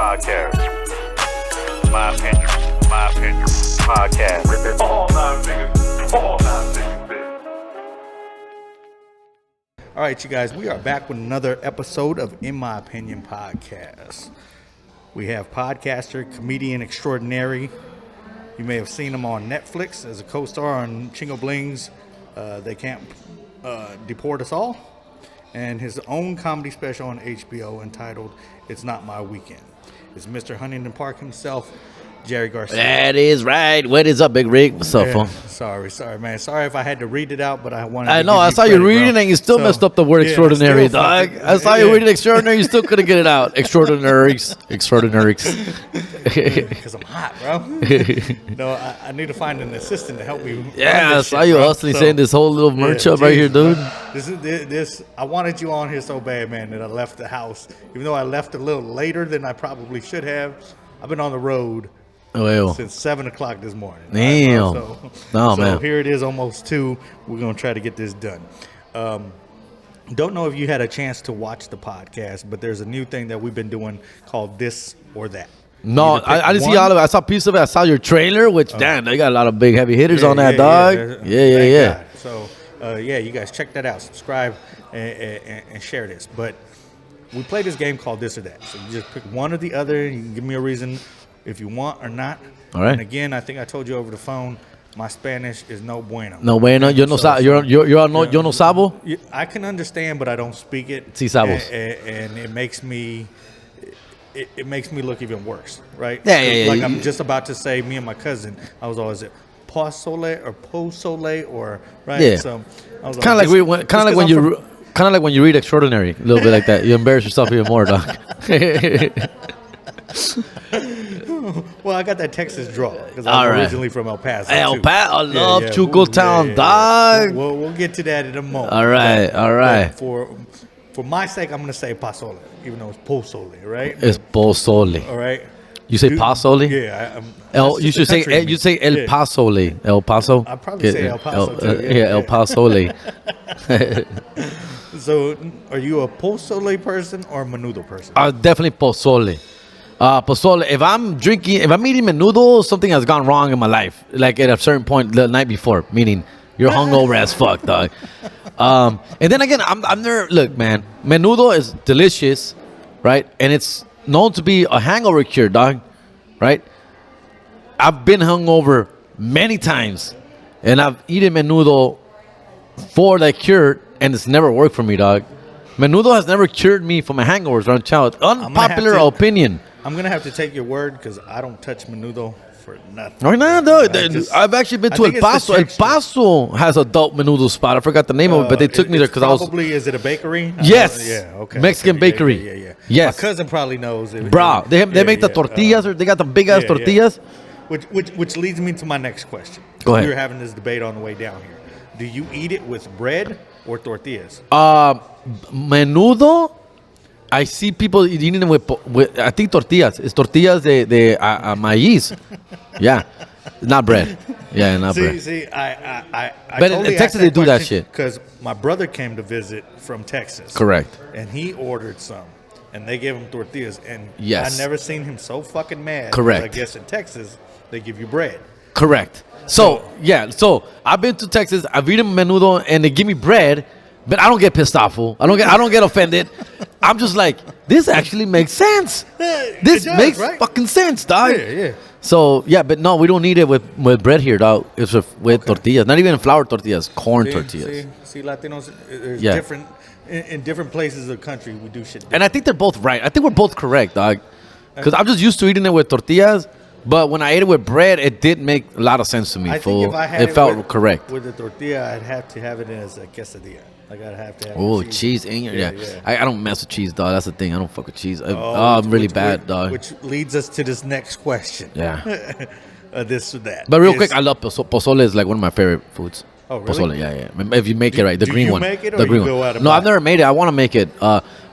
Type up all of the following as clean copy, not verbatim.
Podcast. My opinion. Podcast. All nine niggas. All right, you guys, we are back with another episode of In My Opinion Podcast. We have podcaster, comedian extraordinary. You may have seen him on Netflix as a co-star on Chingo Bling's They Can't Deport Us All, and his own comedy special on HBO entitled It's Not My Weekend. It's Mr. Huntington Park himself, Jerry Garcia. That is right. What is up, Big Rig? What's up, fool? Sorry, man. Sorry if I had to read it out, but I wanted I to know. give I you saw credit, you reading bro. and you still messed up the word extraordinary, still dog. fucking- I saw you reading extraordinary. You still couldn't get it out. Extraordinaries. Because I'm hot, bro. No, I need to find an assistant to help me. Yeah, I saw you hustling, saying this whole little merch up right here, dude. This. I wanted you on here so bad, man, that I left the house. Even though I left a little later than I probably should have. I've been on the road since 7 o'clock this morning. Damn. So man. Here it is, almost 2. We're gonna try to get this done. Don't know if you had a chance to watch the podcast, but there's a new thing that we've been doing called This or That. No, I didn't see all of it. I saw a piece of it. I saw your trailer, which, damn, they got a lot of big heavy hitters on that, dog. Yeah. God. So, you guys check that out. Subscribe and share this. But we play this game called This or That. So you just pick one or the other. You can give me a reason if you want or not. All right. And again, I think I told you over the phone, my Spanish is no bueno. No bueno. Yo no sabo. I can understand, but I don't speak it. Sí sabes. And it makes me... It makes me look even worse, right? Yeah. Like I'm just about to say, me and my cousin, I was always at pozole or pozole or right. Yeah. So I was Kind of like when you read extraordinary, a little bit like that. You embarrass yourself even more, dog. Well, I got that Texas draw because I'm originally from El Paso. El too. Paso, I love Chuco Ooh, Town, dog. We'll get to that in a moment. All right. But for my sake, I'm going to say pozole, even though it's pozole, right? It's pozole. All right. You say pozole? Yeah. You should say El Pasole. El Paso. I'd probably say El Paso too. El Pasole. So, are you a pozole person or a menudo person? Definitely pozole. Pozole. If I'm eating menudo, something has gone wrong in my life. Like at a certain point the night before, meaning you're hungover as fuck, dog. And then again, I'm there. Look, man, menudo is delicious, right? And it's known to be a hangover cure, dog. Right? I've been hungover many times, and I've eaten menudo for that cure, and it's never worked for me, dog. Menudo has never cured me from my hangovers around child. Unpopular opinion. I'm gonna have to take your word because I don't touch menudo for nothing. Right now, dog. I've actually been to El Paso. El Paso has a dope menudo spot. I forgot the name of it, but they took me there because I was. Probably, is it a bakery? Yes. Yeah. Okay. Mexican bakery. Yeah. Yes. My cousin probably knows. Bro, they make the tortillas. They got the big ass tortillas. Which leads me to my next question. Go ahead. We were having this debate on the way down here. Do you eat it with bread or tortillas? Menudo. I see people eating it with I think tortillas. It's tortillas de maíz. Yeah, not bread. Yeah, not bread. See, I But totally in Texas they do that shit. Because my brother came to visit from Texas. Correct. And he ordered some, and they gave him tortillas, and Yes. I never seen him so fucking mad. Correct. I guess in Texas they give you bread. Correct. So I've been to Texas. I've eaten menudo, and they give me bread. But I don't get pissed off, fool. I don't get offended. I'm just like, this actually makes sense. This makes fucking sense, dog. Yeah. So but no, we don't need it with bread here, dog. It's with tortillas. Not even flour tortillas, corn tortillas. See, Latinos, there's Yeah. different in different places of the country. We do shit different. And I think they're both right. I think we're both correct, dog. Because I'm just used to eating it with tortillas. But when I ate it with bread, it did make a lot of sense to me, I fool. think if I had it felt correct. With the tortilla, I'd have to have it as a quesadilla. Like I'd have to have cheese in here. Yeah. I don't mess with cheese, dog. That's the thing. I don't fuck with cheese. I'm really bad, dog. Which leads us to this next question. Yeah. This or that. But real quick, I love pozole. Is like one of my favorite foods. Oh, really? Pozole, yeah. If you make it right, the do green you one. make it or the you green go one. out and No, buy I've never made it. I want to make it.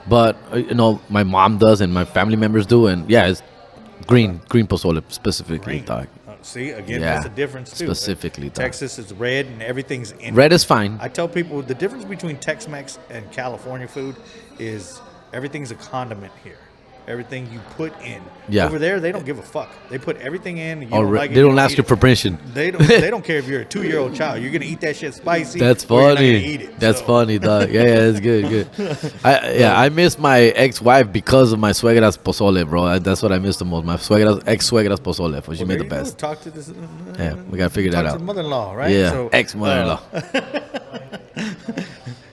But my mom does and my family members do, and yeah, it's green pozole specifically, dog. See, again, that's a difference too. Specifically, Texas is red and everything's in red is fine. I tell people the difference between Tex-Mex and California food is everything's a condiment here. everything you put in. Yeah. Over there, they don't give a fuck. They put everything in. You Or don't like it, they don't ask eat you it. for permission. They don't care if you're a 2-year-old child. You're gonna eat that shit spicy. That's or you're not gonna funny. eat it. That's So, funny, dog. Yeah, that's good. I miss my ex-wife because of my suegra's pozole, bro. That's what I miss the most. My ex-suegra's pozole. She well, made the there you go. best. Talk to this. Yeah, we gotta figure that Talk out. to mother-in-law, right? Yeah, So, ex-mother-in-law.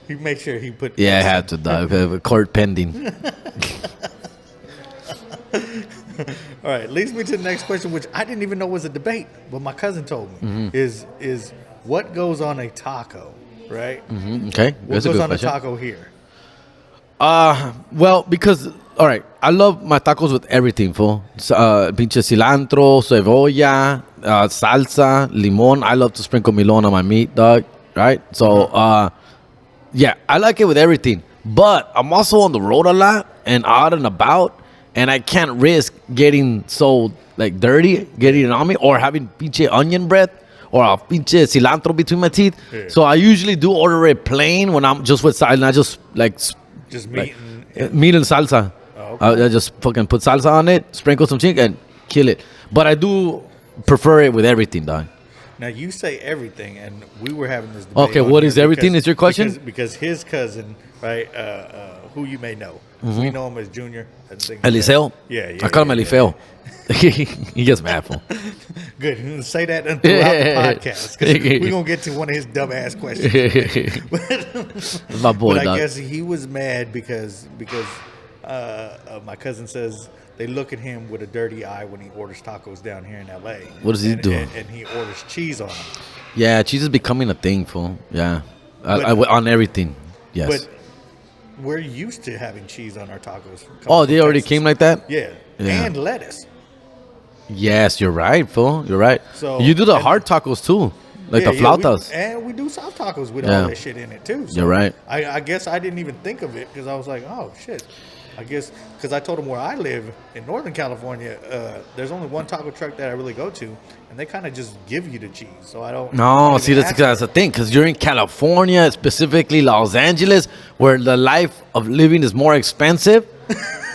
You make sure he put. Yeah, I had to, dog. Court pending. All right, leads me to the next question, which I didn't even know was a debate, but my cousin told me Mm-hmm. is what goes on a taco, right? Okay, What that's a goes good on question. a taco here? Well, because all right, I love my tacos with everything, fool. Pinche cilantro, cebolla, salsa, limon. I love to sprinkle limon on my meat, dog. Right? So, yeah, I like it with everything. But I'm also on the road a lot and out and about, and I can't risk getting so like dirty, getting it on me, or having pinche onion breath or a pinche cilantro between my teeth. Yeah. So I usually do order it plain when I'm just with side, and I just like Just meat meat and salsa. Oh, okay. I just fucking put salsa on it, sprinkle some chicken, and kill it. But I do prefer it with everything, dog. Now you say everything, and we were having this debate. Okay, on what here is everything is your question? Because his cousin, right, who you may know, we know him as Junior. I think. Eliseo? Yeah. I call him Eliseo. He gets mad, fool. Good. Say that throughout the podcast, because we're gonna get to one of his dumb ass questions. That's my boy, But I dog. guess he was mad because my cousin says they look at him with a dirty eye when he orders tacos down here in L.A. What does he do? And he orders cheese on them. Yeah, cheese is becoming a thing, fool. Yeah. But- On everything. Yes. But we're used to having cheese on our tacos. Oh, they already came like that? Yeah. Yeah. And lettuce. Yes, you're right, fool. You're right. So- You do the and- hard tacos too, like Yeah, the flautas. and we do soft tacos with Yeah. all that shit in it too. So You're right. I guess I didn't even think of it because I was like, oh shit. I guess because I told him where I live in Northern California, there's only one taco truck that I really go to, and they kind of just give you the cheese. So I don't. I No, don't see, even that's ask the thing, because you're in California, specifically Los Angeles, where the life of living is more expensive.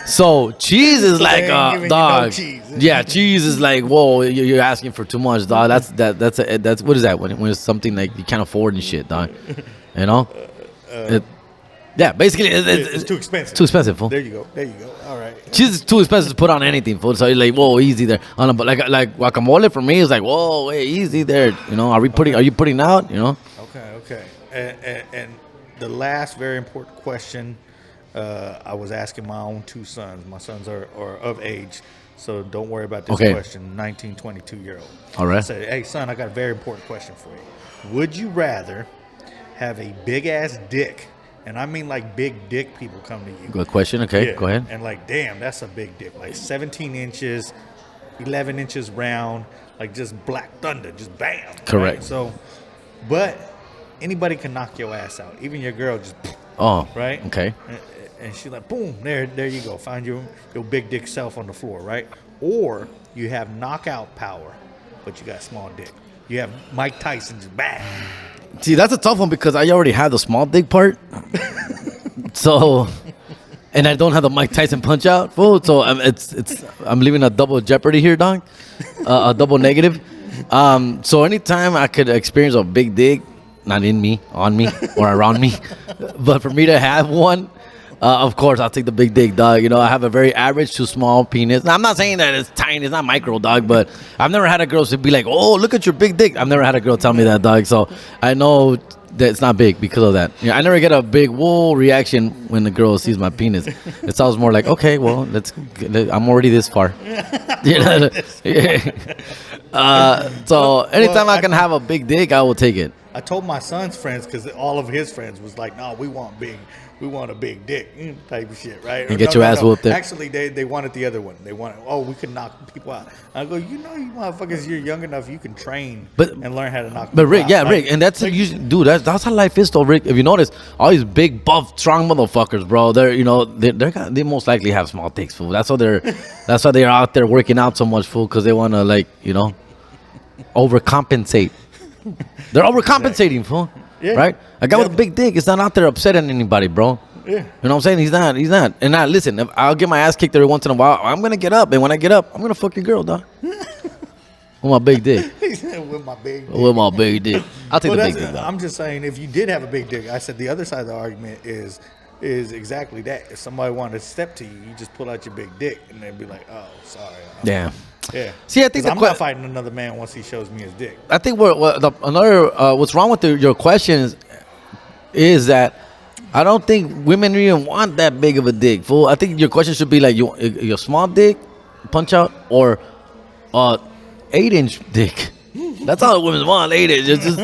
So cheese is So like they ain't giving you no dog. cheese. Yeah, cheese is like, whoa, you're asking for too much, dog. That's what is that when it's something like you can't afford and shit, dog. You know. Yeah, basically, It's too expensive. Too expensive, fool. There you go. There you go. All right. Cheese is too expensive to put on anything, fool. So you're like, whoa, easy there. But like guacamole for me is like, whoa, hey, easy there. You know, are you putting out? You know. Okay. And the last very important question, I was asking my own two sons. My sons are of age, so don't worry about this Okay. question. 19, 22-year-old. All right. I said, hey, son, I got a very important question for you. Would you rather have a big-ass dick, and I mean like big dick people come to you. Good question. Okay, Yeah, go ahead. And like, damn, that's a big dick. Like 17 inches, 11 inches round, like just black thunder, just bam. Correct. Right? So, but anybody can knock your ass out. Even your girl just, Oh, right? Okay. And she's like, boom, there you go. Find your big dick self on the floor, right? Or you have knockout power, but you got small dick. You have Mike Tyson just bang. See, that's a tough one because I already have the small dick part. So, and I don't have the Mike Tyson punch out, fool. So I'm leaving a double jeopardy here, dog. A double negative. So anytime I could experience a big dick, not in me, on me, or around me, but for me to have one, of course, I'll take the big dick, dog. You know, I have a very average to small penis. Now, I'm not saying that it's tiny, it's not micro, dog, but I've never had a girl to be like, oh, look at your big dick. I've never had a girl tell me that, dog. So I know that it's not big because of that. Yeah, I never get a big whoa reaction when the girl sees my penis. It's always more like, okay, well, I'm already this far. You know? So anytime I can have a big dick, I will take it. I told my son's friends because all of his friends was like, no, we want a big dick type of shit, right? And get your ass whooped there. Actually, they wanted the other one. They wanted, we could knock people out. I go, you motherfuckers, you're young enough, you can train and learn how to knock But people Rick, out. yeah, Like, Rick, and that's dude. That's how life is, though, Rick. If you notice, all these big, buff, strong motherfuckers, bro. They most likely have small dicks, fool. That's why they're out there working out so much, fool, because they want to overcompensate. They're overcompensating, fool. Yeah. Right? A guy with a Yeah. big dick is not out there upsetting anybody, bro. Yeah. You know what I'm saying? He's not. And now, listen, if I'll get my ass kicked every once in a while. I'm going to get up. And when I get up, I'm going to fuck your girl, dog. With my big dick. He said, with my big dick. With my big dick. I'll take the big dick, dog. I'm just saying, if you did have a big dick, I said the other side of the argument is exactly that. If somebody wanted to step to you, you just pull out your big dick and they'd be like, oh, sorry. Yeah. Yeah. See, I think I'm not fighting another man once he shows me his dick. I think what's wrong with your questions is that I don't think women even want that big of a dick, fool. I think your question should be like your small dick, punch out, or 8-inch dick. That's all the women want, 8-inch. It's just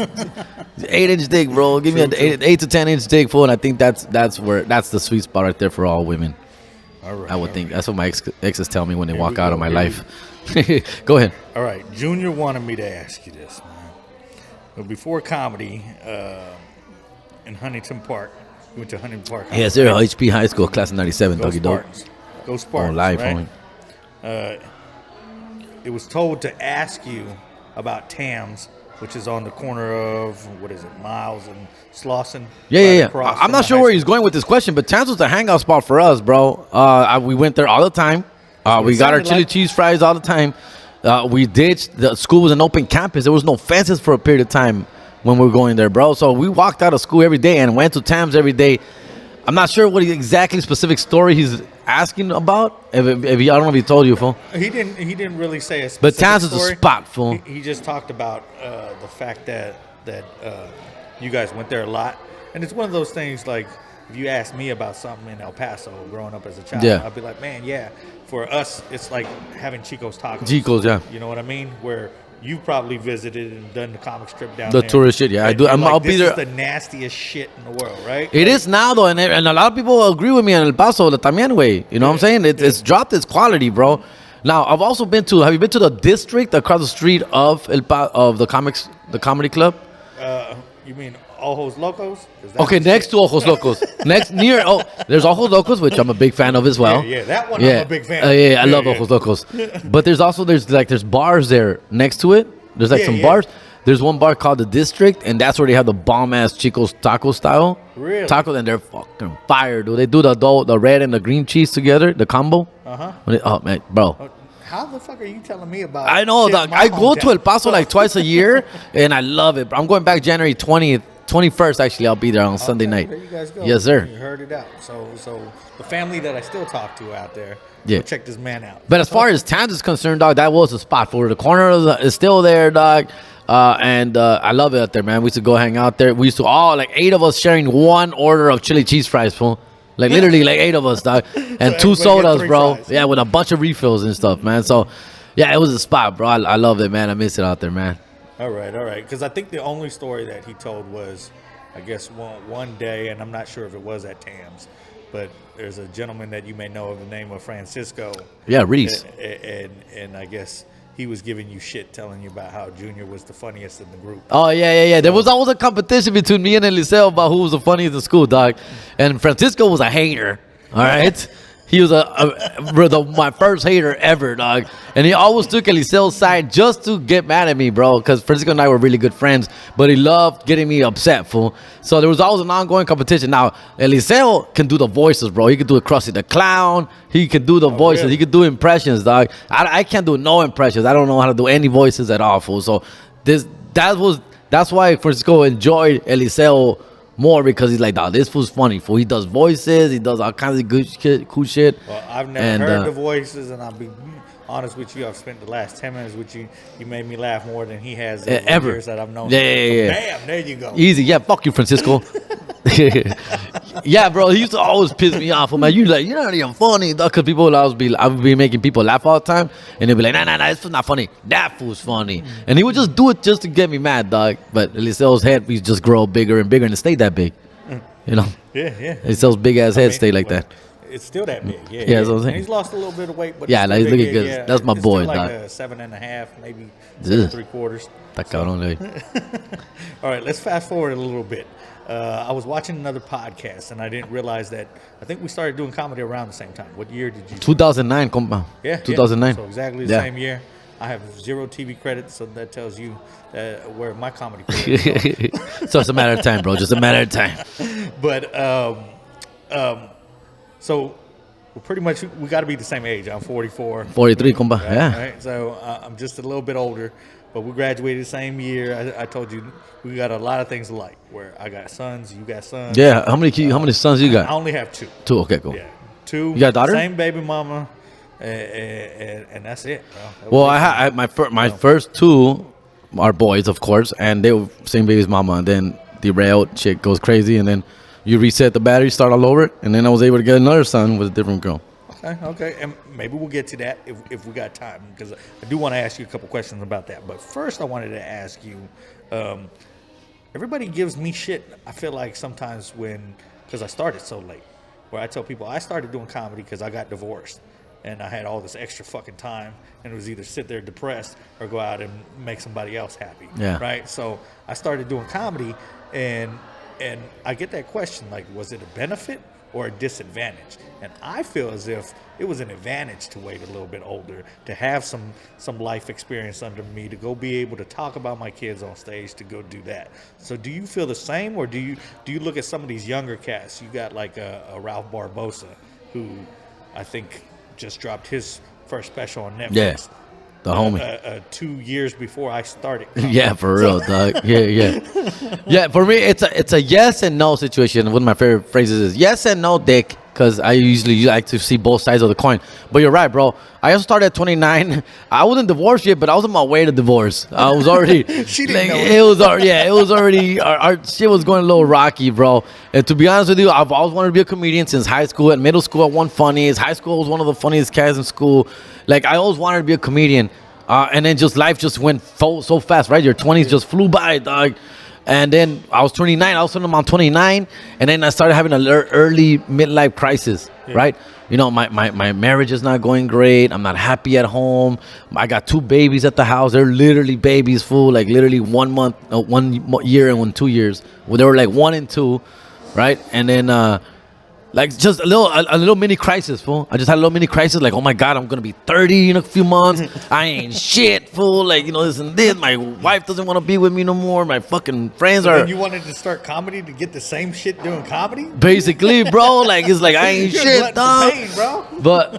8-inch dick, bro. Give me an 8 to 10-inch dick, fool. And I think that's the sweet spot right there for all women. All right. I would think that's what my exes tell me when they walk out of my life. Go ahead. All right. Junior wanted me to ask you this, man. But before comedy, in Huntington Park, you went to Huntington Park. Yes, sir. HP High School, class of 97, Go Doggy Dog. Spartans. Go Spartans. Oh, live, right? homie. It was told to ask you about Tams, which is on the corner of, what is it, Miles and Slauson. Yeah. I'm not sure where he's going with this question, but Tams was a hangout spot for us, bro. We went there all the time. We got our chili cheese fries all the time. We ditched. The school was an open campus. There was no fences for a period of time when we were going there, bro. So we walked out of school every day and went to Tams every day. I'm not sure what exactly specific story he's asking about. I don't know if he told you, fool. He didn't really say a specific But Tams is story. a spot, fool. He just talked about the fact that you guys went there a lot, and it's one of those things like if you ask me about something in El Paso growing up as a child, Yeah. I'd be like, man, yeah. For us, it's like having Chico's Tacos. Chico's, yeah. You know what I mean? Where you probably visited and done the comic strip down The there. tourist shit, yeah. I And do. you're like, I'll be there. This is the nastiest shit in the world, right? It is now, though, and a lot of people agree with me in El Paso, también, way. You know what I'm saying? It's dropped its quality, bro. Now, I've also been to. Have you been to the district across the street of the comedy club? You mean Ojos Locos? Okay, next to Ojos Locos. There's Ojos Locos, which I'm a big fan of as well. Yeah, that one I'm a big fan of. I love Ojos Locos. But there's bars there next to it. There's some bars. There's one bar called the District, and that's where they have the bomb ass Chico's taco style tacos, and they're fucking fire, dude. They do the red and the green cheese together, the combo. Oh man, bro. How the fuck are you telling me about? I know, dog. I go to El Paso like twice a year, and I love it. I'm going back January 20th, 21st. Actually, I'll be there on Sunday night. There you guys go. Yes, sir. You heard it out. So the family that I still talk to out there, Yeah. go check this man out. But as far as Tams is concerned, dog, that was a spot for it. The corner is still there, dog. And I love it out there, man. We used to go hang out there. We used to like 8 of us sharing one order of chili cheese fries, fool. Like literally like 8 of us, dog. And So 2 everybody sodas, get 3 bro. fries. Yeah, with a bunch of refills and stuff, man. So, yeah, it was a spot, bro. I love it, man. I miss it out there, man. All right. Because I think the only story that he told was, I guess, one day, and I'm not sure if it was at Tams, but there's a gentleman that you may know of the name of Francisco. Yeah, Reese. And I guess he was giving you shit, telling you about how Junior was the funniest in the group. Oh, yeah. There was always a competition between me and Eliseo about who was the funniest in school, dog. And Francisco was a hater, all right? He was my first hater ever, dog. And he always took Eliseo's side just to get mad at me, bro. Because Francisco and I were really good friends. But he loved getting me upset, fool. So there was always an ongoing competition. Now, Eliseo can do the voices, bro. He could do a Krusty the Clown. He could do the voices. Really? He could do impressions, dog. I can't do no impressions. I don't know how to do any voices at all, fool. So that's why Francisco enjoyed Eliseo more, because he's like, dog, this fool's funny, fool. He does voices. He does all kinds of good shit, cool shit. Well, I've never heard the voices, and I'll be honest with you. I've spent the last 10 minutes with you. You made me laugh more than he has in the ever. years that I've known Yeah, him. yeah. Bam, there you go. Easy. Yeah, fuck you, Francisco. Yeah, bro. He used to always piss me off. I'm like, you're not even funny, dog. Because I would be making people laugh all the time, and they'd be like, nah, this fool's not funny. That fool's funny. And he would just do it just to get me mad, dog. But Eliseo's head, we just grow bigger and bigger, and it stayed that big. You know? Yeah. Eliseo's big ass head stayed like that. It's still that big. Yeah, Yeah, that's what I'm saying. And he's lost a little bit of weight, but Yeah, it's like, still he's big. looking good. Yeah, That's my it's boy, still like dog. a 7.5, maybe Ugh. 7.75. Está cabrón, güey. All right, let's fast forward a little bit. I was watching another podcast, and I didn't realize that. I think we started doing comedy around the same time. What year did you? 2009, compa. Yeah, 2009. So exactly the same year. I have 0 TV credits, so that tells you where my comedy credits are. So it's a matter of time, bro. Just a matter of time. But So we're pretty much we got to be the same age. I'm 44. 43, compa. Right, Yeah. right? So I'm just a little bit older, but we graduated the same year. I told you we got a lot of things alike. Where I got sons, you got sons. Yeah. How many sons you I got? only have two. Two. Okay, cool. Yeah, two. You got a daughter? Same baby mama, and that's it. Bro. That Well, was it. my first two are boys, of course, and they were same baby's mama. And then derailed, shit goes crazy, and then you reset the battery, start all over, and then I was able to get another son with a different girl. Okay, and maybe we'll get to that if we got time, because I do want to ask you a couple questions about that. But first, I wanted to ask you, everybody gives me shit, I feel like sometimes because I started so late, where I tell people I started doing comedy because I got divorced, and I had all this extra fucking time, and it was either sit there depressed or go out and make somebody else happy. Yeah. Right? So I started doing comedy, and I get that question, like, was it a benefit or a disadvantage? And I feel as if it was an advantage to wait a little bit older, to have some life experience under me, to go be able to talk about my kids on stage, to go do that. So do you feel the same, or do you look at some of these younger cats? You got like a Ralph Barbosa, who I think just dropped his first special on Netflix. Yeah, the homie. 2 years before I started. Yeah, for real, dog. Yeah. Yeah, for me, it's a yes and no situation. One of my favorite phrases is yes and no, dick, because I usually like to see both sides of the coin. But you're right, bro. I also started at 29. I wasn't divorced yet, but I was on my way to divorce. I was already. She didn't know it was already. Yeah, it was already. Our shit was going a little rocky, bro. And to be honest with you, I've always wanted to be a comedian since high school. At middle school, I won funniest. High school, I was one of the funniest cats in school. Like, I always wanted to be a comedian. And then just life just went so fast, right? Your 20s just flew by, dog. And then I was 29. All of a sudden, I'm 29. And then I started having an early midlife crisis, right? You know, my marriage is not going great. I'm not happy at home. I got two babies at the house. They're literally babies, fool. Like, literally 1 month, 1 year and 2 years. Well, they were like 1 and 2, right? And then... like, just a little mini crisis, fool. I just had a little mini crisis. Like, oh my God, I'm gonna be 30 in a few months. I ain't shit, fool. Like, you know, this and this. My wife doesn't want to be with me no more. My fucking friends are. And you wanted to start comedy to get the same shit doing comedy? Basically, bro. Like, it's like I ain't You're shit, dog. pain, bro. But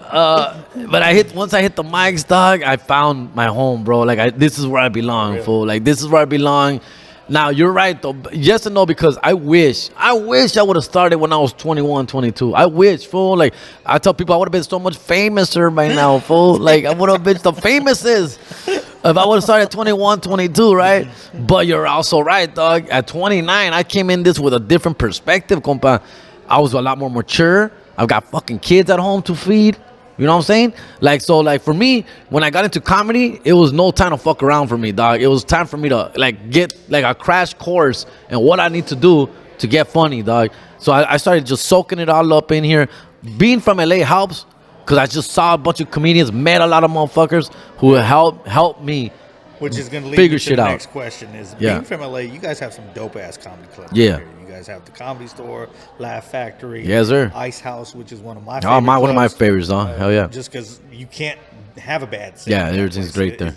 once I hit the mics, dog, I found my home, bro. Like, this is where I belong, fool. Like, this is where I belong. Now, you're right, though. Yes and no, because I wish I would have started when I was 21, 22. I wish, fool. Like, I tell people I would have been so much famouser by now, fool. Like, I would have been the famouses if I would have started at 21, 22, right? But you're also right, dog. At 29, I came in this with a different perspective, compa. I was a lot more mature. I've got fucking kids at home to feed. You know what I'm saying? Like, so, like, for me, when I got into comedy, it was no time to fuck around for me, dog. It was time for me to, like, get, like, a crash course in what I need to do to get funny, dog. So I started just soaking it all up in here. Being from LA helps, because I just saw a bunch of comedians, met a lot of motherfuckers who helped me. Which is going to lead Figure you to shit the out. next question is, Yeah. being from LA, you guys have some dope-ass comedy clubs. Yeah. Here. You guys have the Comedy Store, Laugh Factory. Yes, sir. Ice House, which is one of my Oh, favorite one of my clubs. favorites, dog. Hell yeah. Just because you can't have a bad set. Yeah, in that everything's place. great there.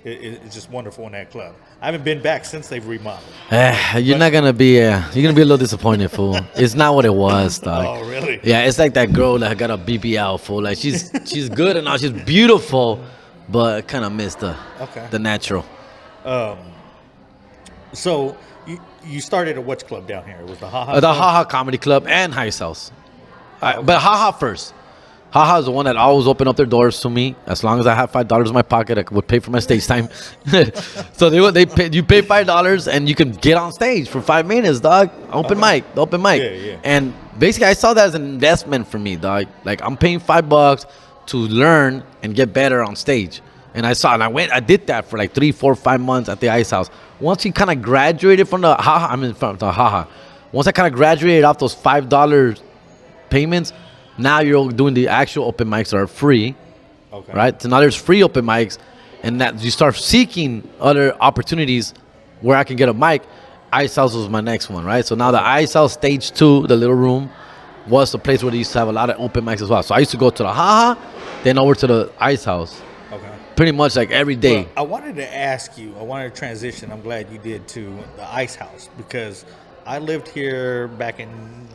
It's just wonderful in that club. I haven't been back since they've remodeled. You're not gonna be. You're gonna be a little disappointed, fool. It's not what it was, dog. Oh, really? Yeah, it's like that girl that got a BBL, fool. Like, she's good and all, she's beautiful, but kind of missed the natural. So you started at which club down here? It was the Ha Ha? The Haha Comedy Club and Heist House. But Haha first. Haha is the one that always opened up their doors to me. As long as I have $5 in my pocket, I would pay for my stage time. So you pay $5 and you can get on stage for 5 minutes, dog. Open mic. Yeah. And basically, I saw that as an investment for me, dog. Like, I'm paying $5 to learn and get better on stage. And I did that for like 3, 4, 5 months at the Ice House. Once you kind of graduated from the Haha, once I kind of graduated off those $5 payments, now you're doing the actual open mics that are free, right? So now there's free open mics, and that you start seeking other opportunities where I can get a mic. Ice House was my next one, right? So now the Ice House Stage 2, the little room, was the place where they used to have a lot of open mics as well. So I used to go to the Haha, then over to the Ice House. Pretty much like every day. Well, I wanted to ask you, I wanted to transition, I'm glad you did, to the Ice House, because I lived here back in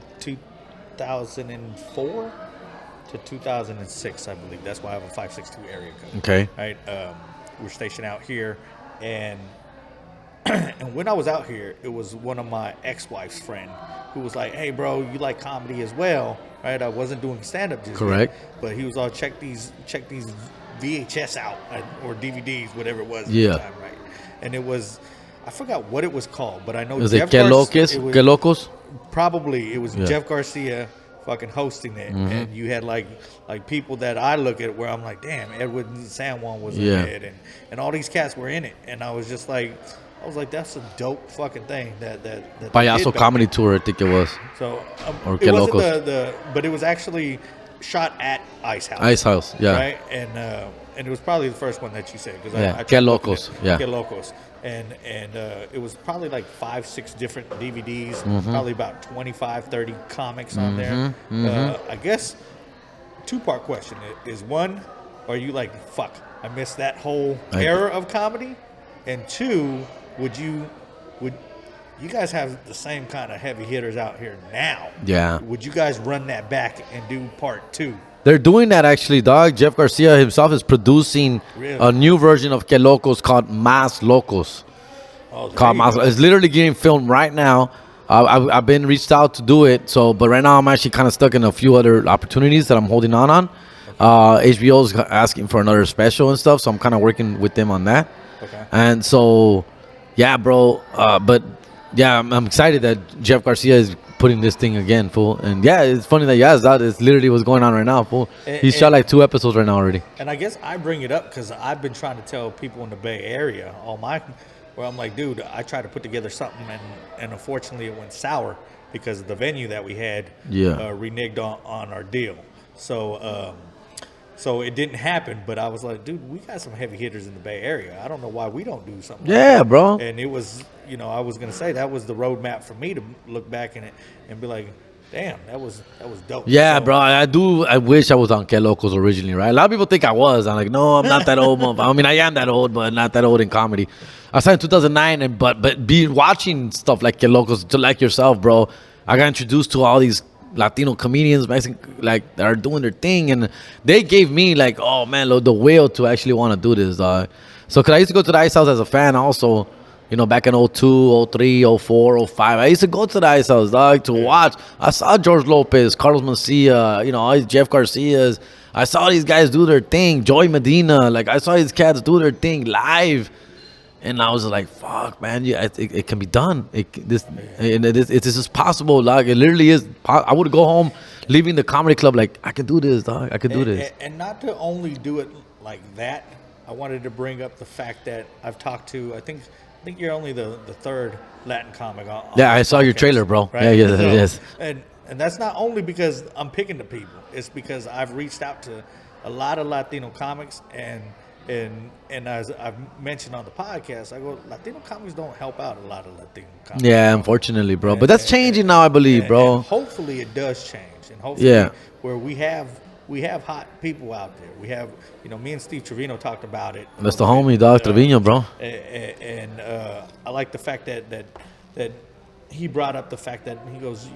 2004 to 2006, I believe. That's why I have a 562 area code. Okay. Right. We're stationed out here, and and when I was out here, it was one of my ex-wife's friend who was like, "Hey, bro, you like comedy as well, right?" I wasn't doing stand-up just Correct. yet, but he was all check these VHS out or DVDs, whatever it was. Yeah. At the time, right. And it was, I forgot what it was called, but I know Was Jeff it Que Locos? it was- Que Locos? Probably it was Yeah. Jeff Garcia fucking hosting it, and you had like people that I look at where I'm like, damn, Edward San Juan was in Yeah. it, and all these cats were in it, and I was just like, that's a dope fucking thing that they did Payaso back Comedy then. Tour, I think it was. So Or it Que wasn't Locos. but it was actually shot at Ice House. Ice House, yeah. Right, and it was probably the first one that you said because Yeah, I Que tried looking Locos, at yeah. Que Locos, and it was probably like 5-6 different DVDs, Mm-hmm. probably about 25-30 comics on there. I guess 2-part question is: one, are you like, fuck, I missed that whole era of comedy, and 2, would you guys have the same kind of heavy hitters out here now? Yeah. Would you guys run that back and do part 2? They're doing that actually, dog. Jeff Garcia himself is producing Really? a new version of Que Locos called Mas Locos. Oh, there Called you Mas. go. It's literally getting filmed right now. I've been reached out to do it, but right now I'm actually kind of stuck in a few other opportunities that I'm holding on. HBO's asking for another special and stuff, so I'm kind of working with them on that. Okay. And so, yeah, bro. But yeah, I'm excited that Jeff Garcia is putting this thing again, fool. And yeah, it's funny that that is literally what's going on right now, fool. He's shot like 2 episodes right now already. And I guess I bring it up because I've been trying to tell people in the Bay Area, where I'm like, dude, I tried to put together something, and unfortunately it went sour because of the venue that we had reneged on our deal. So it didn't happen, but I was like, dude, we got some heavy hitters in the Bay Area. I don't know why we don't do something like Yeah, that. bro. And it was, I was going to say that was the roadmap for me to look back in it and be like, damn, that was dope. Yeah, So- bro. I wish I was on Que Locos originally, right? A lot of people think I was. I'm like, no, I'm not that old. I mean, I am that old, but not that old in comedy. I started in 2009, but be watching stuff like Que Locos, like yourself, bro. I got introduced to all these Latino comedians, Mexican, like, that are doing their thing, and they gave me like, oh man, the will to actually want to do this, dog. So, cause I used to go to the Ice House as a fan, also. Back in 02, 03, 04, 05. I used to go to the Ice House, dog, to watch. I saw George Lopez, Carlos Mencia, all these Jeff Garcias. I saw these guys do their thing. Joey Medina. Like, I saw these cats do their thing live. And I was like, fuck, man. Yeah, it can be done. This is possible, dog. It literally is. I would go home, leaving the comedy club, like, I can do this, dog. I can do this. And not to only do it like that, I wanted to bring up the fact that I've talked to, I think you're only the third Latin comic on Yeah, I this saw your podcast, trailer, bro. right? Yeah, yes. And that's not only because I'm picking the people. It's because I've reached out to a lot of Latino comics, and as I've mentioned on the podcast, I go, Latino comics don't help out a lot of Latino comics. Yeah, unfortunately, bro. But that's changing now, I believe, bro. And hopefully it does change, and hopefully where we have hot people out there. We have, me and Steve Trevino talked about it. That's the homie, dog, Trevino, bro. And I like the fact that he brought up the fact that he goes,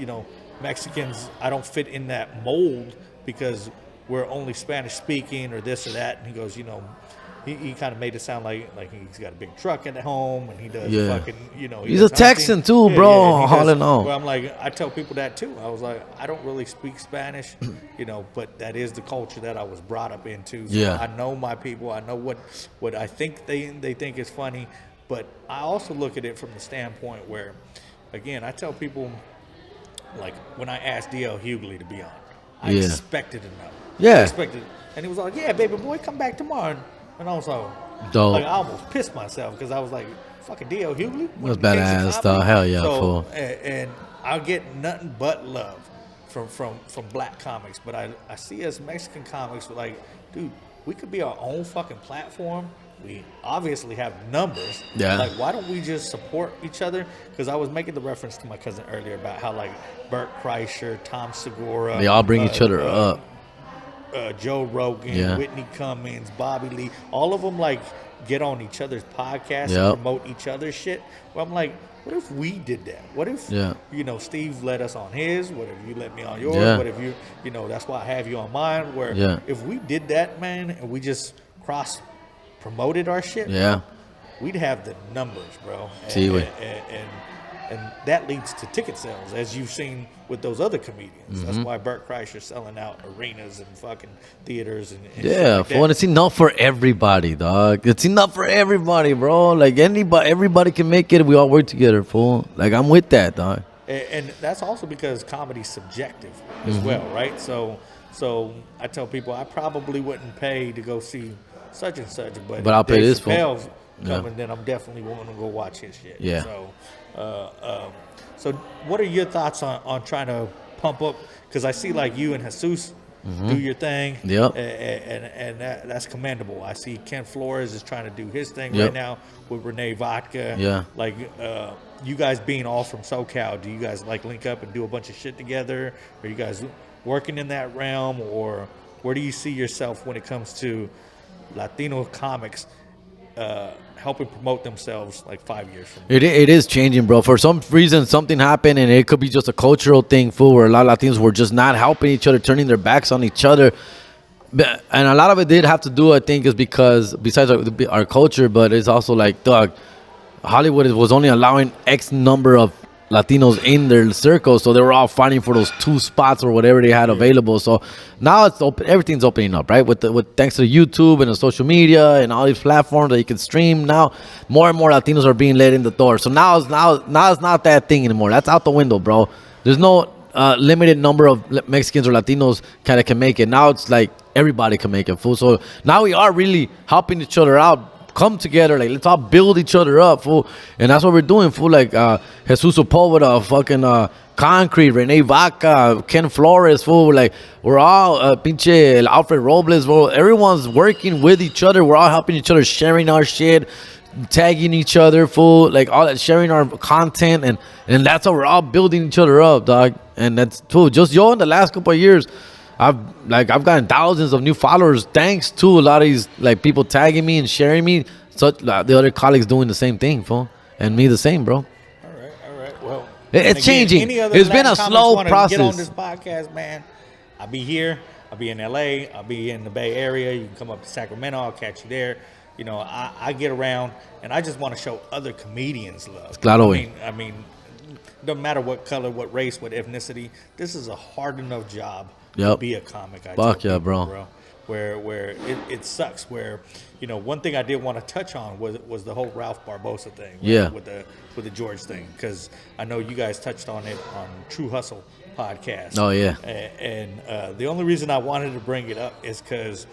Mexicans, I don't fit in that mold because we're only Spanish speaking or this or that. And he goes, he kind of made it sound like he's got a big truck at home and he does fucking, He's a Texan too, bro. All in all. Well, I'm like, I tell people that too. I was like, I don't really speak Spanish, but that is the culture that I was brought up into. So I know my people. I know what I think they think is funny, but I also look at it from the standpoint where, again, I tell people, like when I asked D.L. Hughley to be on, I expected to know. Yeah. I expected, and he was like, yeah, baby boy, come back tomorrow. And I was like, Dope. like I almost pissed myself because I was like, fucking D.L. Hughley? That's badass, dog. Hell yeah, so, fool. And I'll get nothing but love from black comics. But I see us Mexican comics, like, dude, we could be our own fucking platform. We obviously have numbers. Yeah. Like, why don't we just support each other? Because I was making the reference to my cousin earlier about how, like, Bert Kreischer, Tom Segura. They all bring each other up. Joe Rogan, Whitney Cummings, Bobby Lee, all of them like get on each other's podcasts and promote each other's shit. Well, I'm like, what if we did that? What if Steve let us on his, what if you let me on yours, Yeah. what if that's why I have you on mine, where Yeah. if we did that, man, and we just cross promoted our shit, Yeah. we'd have the numbers, bro. Sí, güey. And that leads to ticket sales, as you've seen with those other comedians. That's why Bert Kreischer's selling out arenas and fucking theaters and shit Yeah, like fool, and that. it's enough for everybody, dog. It's enough for everybody, bro. Like everybody can make it if we all work together, fool. Like I'm with that, dog. And that's also because comedy's subjective as well, right? So I tell people I probably wouldn't pay to go see such and such, but But I'll if pay Dave this for- Chappelle's Yeah. coming, then I'm definitely willing to go watch his shit. Yeah. So what are your thoughts on trying to pump up? Because I see like you and Jesus do your thing, Yep. and that's commendable. I see Ken Flores is trying to do his thing Yep. right now with Renee Vodka. Yeah. Like you guys being all from SoCal, do you guys like link up and do a bunch of shit together? Are you guys working in that realm, or where do you see yourself when it comes to Latino comics helping promote themselves like 5 years from now? It is changing, bro. For some reason, something happened, and it could be just a cultural thing, fool, where a lot of Latinos were just not helping each other, turning their backs on each other. And a lot of it did have to do, I think, is because besides our culture, but it's also like, dog, Hollywood was only allowing X number of Latinos in their circle, so they were all fighting for those 2 spots or whatever they had available. So now it's open, everything's opening up, right? With thanks to YouTube and the social media and all these platforms that you can stream. Now more and more Latinos are being let in the door. So now it's not that thing anymore. That's out the window, bro. There's no limited number of Mexicans or Latinos kind of can make it. Now it's like everybody can make it, fool. So now we are really helping each other out. Come together, like let's all build each other up, fool. And that's what we're doing, fool. Like Jesus Sepulveda, fucking Concrete, Renee Vaca, Ken Flores, fool. Like we're all pinche Alfred Robles, fool. Everyone's working with each other. We're all helping each other, sharing our shit, tagging each other, fool. Like all that, sharing our content, and that's how we're all building each other up, dog. And that's fool. Just in the last couple of years, I've gotten thousands of new followers thanks to a lot of these like people tagging me and sharing me. Such the other colleagues doing the same thing, fool, and me the same, bro. All right. Well, It's changing. any other It's been Latin a comics slow wanna process. Get on this podcast, man. I'll be here. I'll be in LA. I'll be in the Bay Area. You can come up to Sacramento. I'll catch you there. I get around, and I just want to show other comedians love. Claro, I mean, no matter what color, what race, what ethnicity, this is a hard enough job to Yep. be a comic. Fuck tell yeah, people, bro. Where it sucks. Where one thing I did want to touch on was the whole Ralph Barbosa thing. Right? Yeah. With the George thing, because I know you guys touched on it on True Hustle podcast. Oh, yeah. And the only reason I wanted to bring it up is because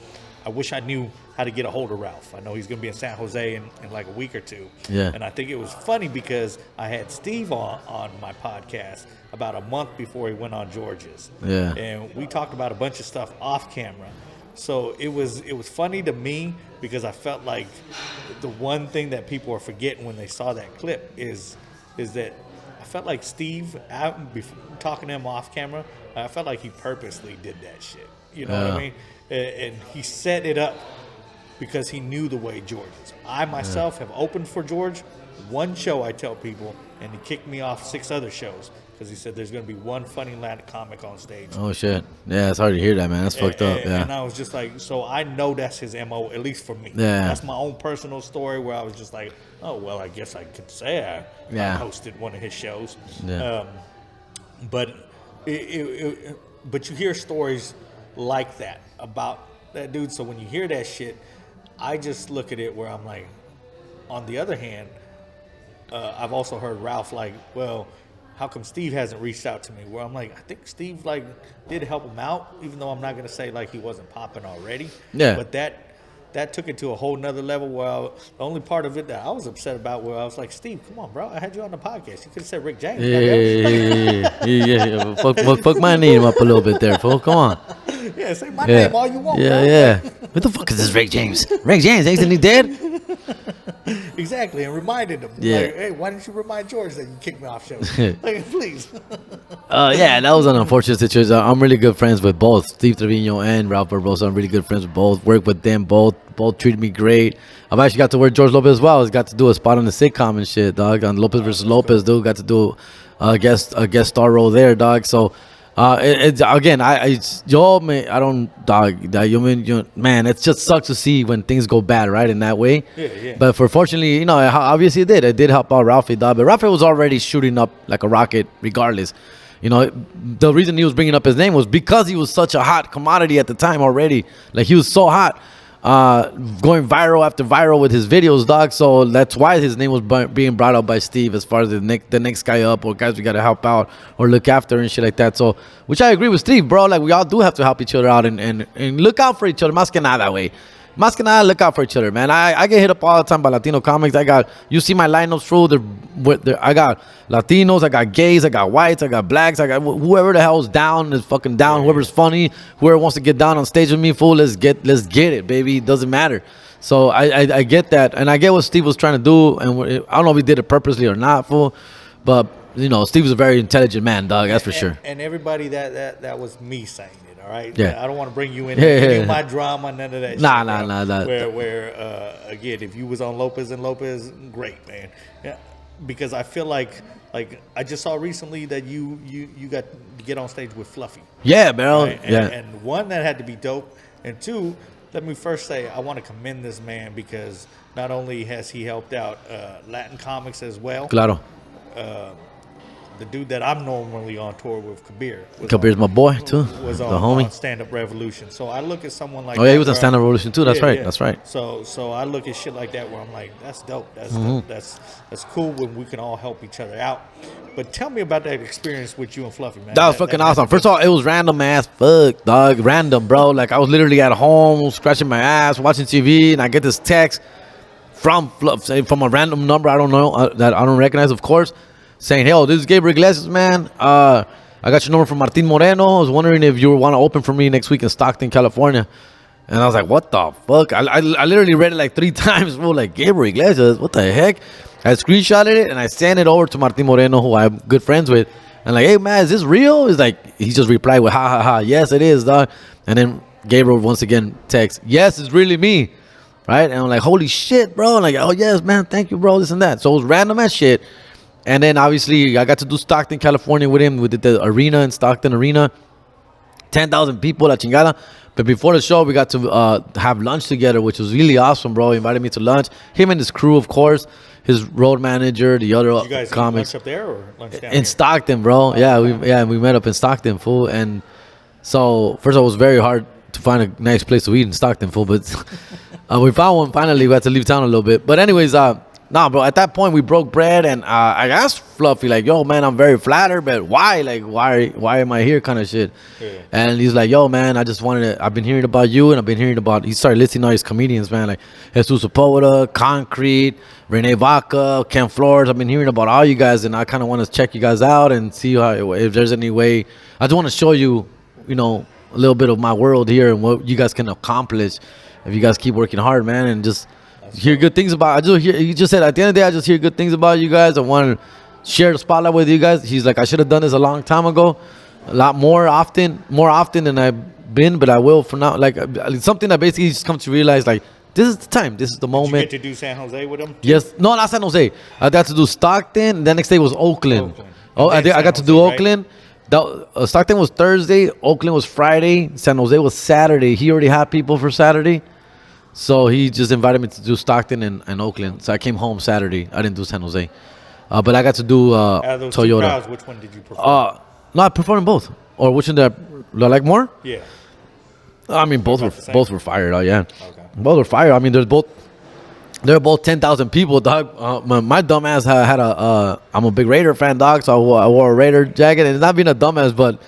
I wish I knew how to get a hold of Ralph. I know he's going to be in San Jose in like a week or two. Yeah. And I think it was funny because I had Steve on my podcast about a month before he went on George's. Yeah. And we talked about a bunch of stuff off camera. So it was funny to me because I felt like the one thing that people are forgetting when they saw that clip is that I felt like Steve, before talking to him off camera, I felt like he purposely did that shit. You know what I mean? And he set it up because he knew the way George is. I myself have opened for George one show, I tell people, and he kicked me off 6 other shows because he said there's going to be one funny Latin comic on stage. Oh shit. Yeah, it's hard to hear that, man. That's fucked up. And Yeah. I was just like, so I know that's his MO, at least for me. Yeah. That's my own personal story where I was just like, oh, well, I guess I could say I Yeah. hosted one of his shows. Yeah. But but you hear stories like that about that dude. So when you hear that shit, I just look at it where I'm like, on the other hand, I've also heard Ralph like, well, how come Steve hasn't reached out to me? Where I'm like, I think Steve like did help him out, even though I'm not gonna say like he wasn't popping already. Yeah. But that took it to a whole nother level where the only part of it that I was upset about where I was like, Steve, come on, bro, I had you on the podcast. You could have said Rick James. Yeah. Fuck my name up a little bit there, fool. Come on. Yeah, say my Yeah. name all you want. Yeah, bro. yeah. What the fuck is this Rick James? Rick James, ain't he dead? Exactly, and reminded them. Yeah. Like, hey, why didn't you remind George that you kicked me off show? Like, please. Yeah, that was an unfortunate situation. I'm really good friends with both Steve Trevino and Ralph Barbosa. I'm really good friends with both. Work with them both. Both treated me great. I've actually got to work George Lopez as well. He's got to do a spot on the sitcom and shit, dog. On Lopez versus Lopez, dude. Got to do a guest star role there, dog. So, it's again, yo, man, I don't, dog. Man, it just sucks to see when things go bad, right, in that way. Yeah. But fortunately, obviously it did. It did help out Ralphie, dog. But Ralphie was already shooting up like a rocket, regardless. The reason he was bringing up his name was because he was such a hot commodity at the time already. Like, he was so hot, going viral after viral with his videos, dog. So that's why his name was being brought up by Steve as far as the next guy up, or guys we got to help out or look after and shit like that. So, which I agree with Steve, bro. Like, we all do have to help each other out and look out for each other. Más que nada that way. Más que nada, look out for each other, man. I get hit up all the time by Latino comics. You see my lineups through. I got Latinos, I got gays, I got whites, I got blacks, I got whoever the hell's down is fucking down. Whoever's funny, whoever wants to get down on stage with me, fool, let's get it, baby. It doesn't matter. So I get that, and I get what Steve was trying to do, and I don't know if he did it purposely or not, fool, but Steve was a very intelligent man, dog. That's for sure. And everybody that was me saying it. All right. Yeah. I don't want to bring you in any of my drama, none of that. Nah. Where again, if you was on Lopez and Lopez, great, man. Yeah. Because I feel like I just saw recently that you got to get on stage with Fluffy. Yeah, bro. Right? And one, that had to be dope, and two, let me first say I want to commend this man because not only has he helped out Latin comics as well. Claro. The dude that I'm normally on tour with, Kabir. Kabir's my boy too. Was the on homie. Stand Up Revolution. So I look at someone like Oh yeah, he was on Stand Up Revolution too. That's right. yeah. That's right. So I look at shit like that where I'm like, that's dope. That's Mm-hmm. dope. That's cool when we can all help each other out. But tell me about that experience with you and Fluffy, man. That was fucking awesome. First of all, it was random as fuck, dog. Random, bro. Like, I was literally at home, scratching my ass, watching TV, and I get this text from a random number I don't know, that I don't recognize, of course, saying, "Hey, this is Gabriel Iglesias, man. I got your number from Martin Moreno. I was wondering if you want to open for me next week in Stockton, California." And I was like, "What the fuck?" I literally read it like 3 times, bro. Like, Gabriel Iglesias, what the heck? I screenshotted it and I sent it over to Martin Moreno, who I'm good friends with. And like, "Hey, man, is this real?" He's like, he just replied with, "Ha ha ha, yes, it is, dog." And then Gabriel once again texts, "Yes, it's really me." Right? And I'm like, "Holy shit, bro." And like, "Oh, yes, man, thank you, bro," this and that. So it was random as shit. And then obviously I got to do Stockton, California with him. We did the arena in Stockton Arena. 10,000 people, la chingada. But before the show, we got to have lunch together, which was really awesome, bro. He invited me to lunch. Him and his crew, of course. His road manager, the other Did you guys comics. eat lunch up there or lunch down In here? Stockton, bro. We met up in Stockton, fool. And so, first of all, it was very hard to find a nice place to eat in Stockton, fool. But we found one finally. We had to leave town a little bit. But anyways, nah, bro, at that point, we broke bread. And I asked Fluffy, like, "Yo, man, I'm very flattered, but why? Like, why am I here?" kind of shit. Yeah. And he's like, "Yo, man, I just wanted to, I've been hearing about you, and I've been hearing about," he started listing all his comedians, man, like Jesus Sepulveda, Concrete, Renee Vaca, Ken Flores. I've been hearing about all you guys, and I kind of want to check you guys out and see if there's any way. I just want to show you, a little bit of my world here and what you guys can accomplish if you guys keep working hard, man, and just hear good things about. He just said, at the end of the day, I just hear good things about you guys. I want to share the spotlight with you guys. He's like, "I should have done this a long time ago, a lot more often than I've been, but I will for now." Like, it's something that basically just come to realize, like, this is the time, this is the Did you moment. get to do San Jose with him? Yes, no, not San Jose. I got to do Stockton. The next day was Oakland. Oh, I Then got to San do Jose, right? Oakland. Stockton was Thursday. Oakland was Friday. San Jose was Saturday. He already had people for Saturday. So he just invited me to do Stockton and Oakland. So I came home Saturday. I didn't do San Jose. But I got to do Out of those two Toyota. crowds, which one did you prefer? No, I performed in both. Or which one did I like more? Yeah. I mean, both about the same? were fired. Oh, yeah. Okay. Both were fired. I mean, they're both 10,000 people, dog. My dumb ass had I'm a big Raider fan, dog, so I wore a Raider jacket. And it's not being a dumbass, but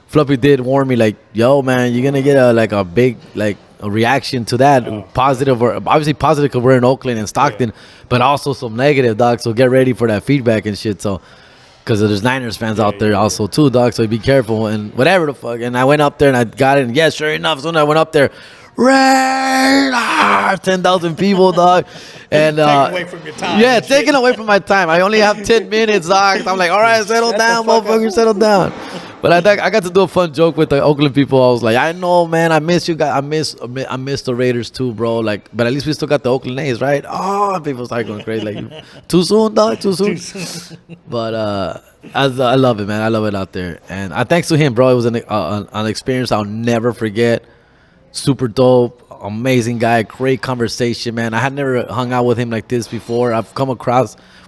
Fluffy did warn me, like, "Yo, man, you're going to get a big, like, a reaction to that, positive or obviously positive because we're in Oakland and Stockton, but also some negative, dog. So get ready for that feedback and shit. So because there's Niners fans out there also too, dog. So be careful and whatever the fuck. And I went up there and I got it. And yeah, sure enough, so when I went up there, Rain! 10,000 people, dog. And Taken away from your time. yeah, and shit. taken away from my time. I only have 10 minutes, dog. I'm like, all right, settle Shut down, the fuck motherfucker, up. settle down. But I got to do a fun joke with the Oakland people. I was like, I know, man, I miss you guys. I miss the Raiders too, bro. Like, but at least we still got the Oakland A's, right? Oh, people start going crazy. Like, too soon, dog, too soon. But I love it, man. I love it out there. And thanks to him, bro. It was an experience I'll never forget. Super dope, amazing guy, great conversation, man. I had never hung out with him like this before.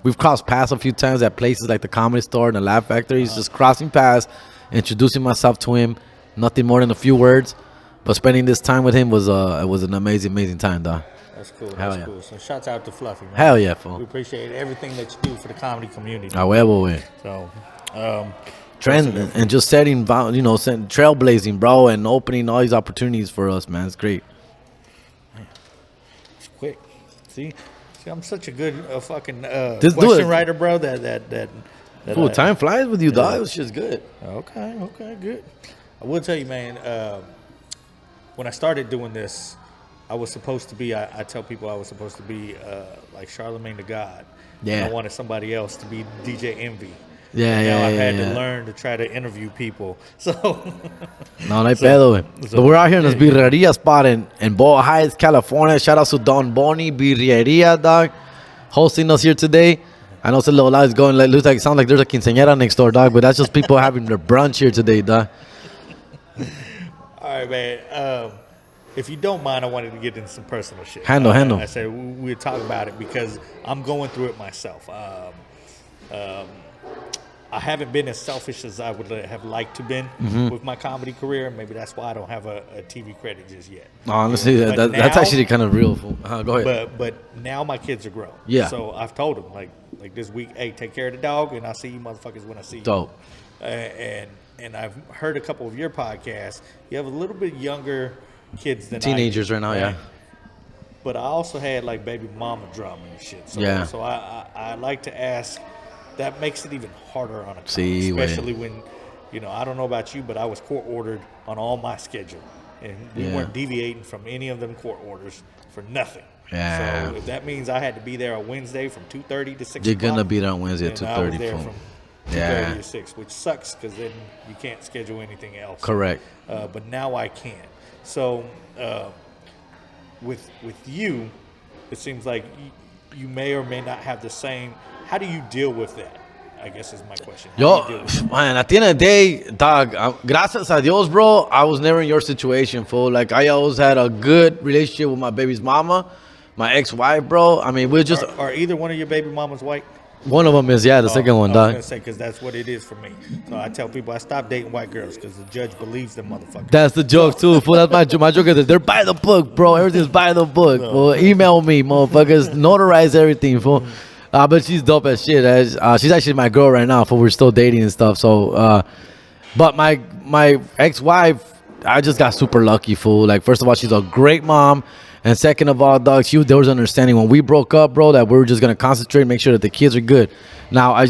We've crossed paths a few times at places like the Comedy Store and the Laugh Factory. He's just crossing paths, introducing myself to him. Nothing more than a few words, but spending this time with him was an amazing time, dog. That's cool. Hell That's yeah. cool. So shouts out to Fluffy, man. Hell yeah, We fool. appreciate everything that you do for the comedy community. A huevo, güey. So, Trend and just setting, trailblazing, bro, and opening all these opportunities for us, man. It's great. it's quick. See, I'm such a good fucking Just do question it. writer, bro. That Cool, time flies with you, dog. It was just good. Okay, good. I will tell you, man. When I started doing this, I was supposed to be. I tell people I was supposed to be like Charlemagne the God. Yeah. And I wanted somebody else to be DJ Envy. Yeah, Now I've yeah, had yeah. to learn to try to interview people. So No hay pedo, güey. But we're out here in this birreria spot in Boyle Heights, California. Shout out to Don Boni Birreria, dog, hosting us here today. I know it's a little loud. It's going like, sounds like there's a quinceañera next door, dog, but that's just people having their brunch here today, dog. all right, man. If you don't mind, I wanted to get into some personal shit. Handle. I said we'll talk about it because I'm going through it myself. I haven't been as selfish as I would have liked to been with my comedy career. Maybe that's why I don't have a TV credit just yet. Honestly, But that's now- actually kind of real. Fool. Go ahead. But now my kids are grown. Yeah. So I've told them like this week, hey, take care of the dog, and I'll see you motherfuckers when I see you. Dope. And I've heard a couple of your podcasts. You have a little bit younger kids than I do, Teenagers right now, yeah. But I also had like baby mama drama and shit. So, Yeah. So I like to ask. That makes it even harder on a comic, Sí, güey. especially when, I don't know about you, but I was court ordered on all my schedule, and we Yeah. weren't deviating from any of them court orders for nothing. Yeah. So if that means I had to be there on Wednesday from 2:30 to 6. You're gonna be there on Wednesday at and I was 2:30. there fool. from 2:30 Yeah. to 6, which sucks because then you can't schedule anything else. Correct. But now I can. So with you, it seems like you may or may not have the same. How do you deal with that? I guess is my question. How do you Yo, deal with that? man, at the end of the day, dog, gracias a Dios, bro, I was never in your situation, fool. Like, I always had a good relationship with my baby's mama, my ex-wife, bro. I mean, we're just, Are either one of your baby mamas white? one of them is, yeah, the second one, I was dog. gonna say because that's what it is for me. So I tell people I stopped dating white girls because the judge believes them motherfuckers. That's the joke, too, fool. That's my joke is that they're by the book, bro. Everything's by the book, fool. Email me, motherfuckers. Notarize everything, fool. But she's dope as shit. She's actually my girl right now, fool. We're still dating and stuff, so, but my ex-wife, I just got super lucky, fool. Like, first of all, she's a great mom. And second of all, dog, there was understanding when we broke up, bro, that we were just going to concentrate and make sure that the kids are good. Now,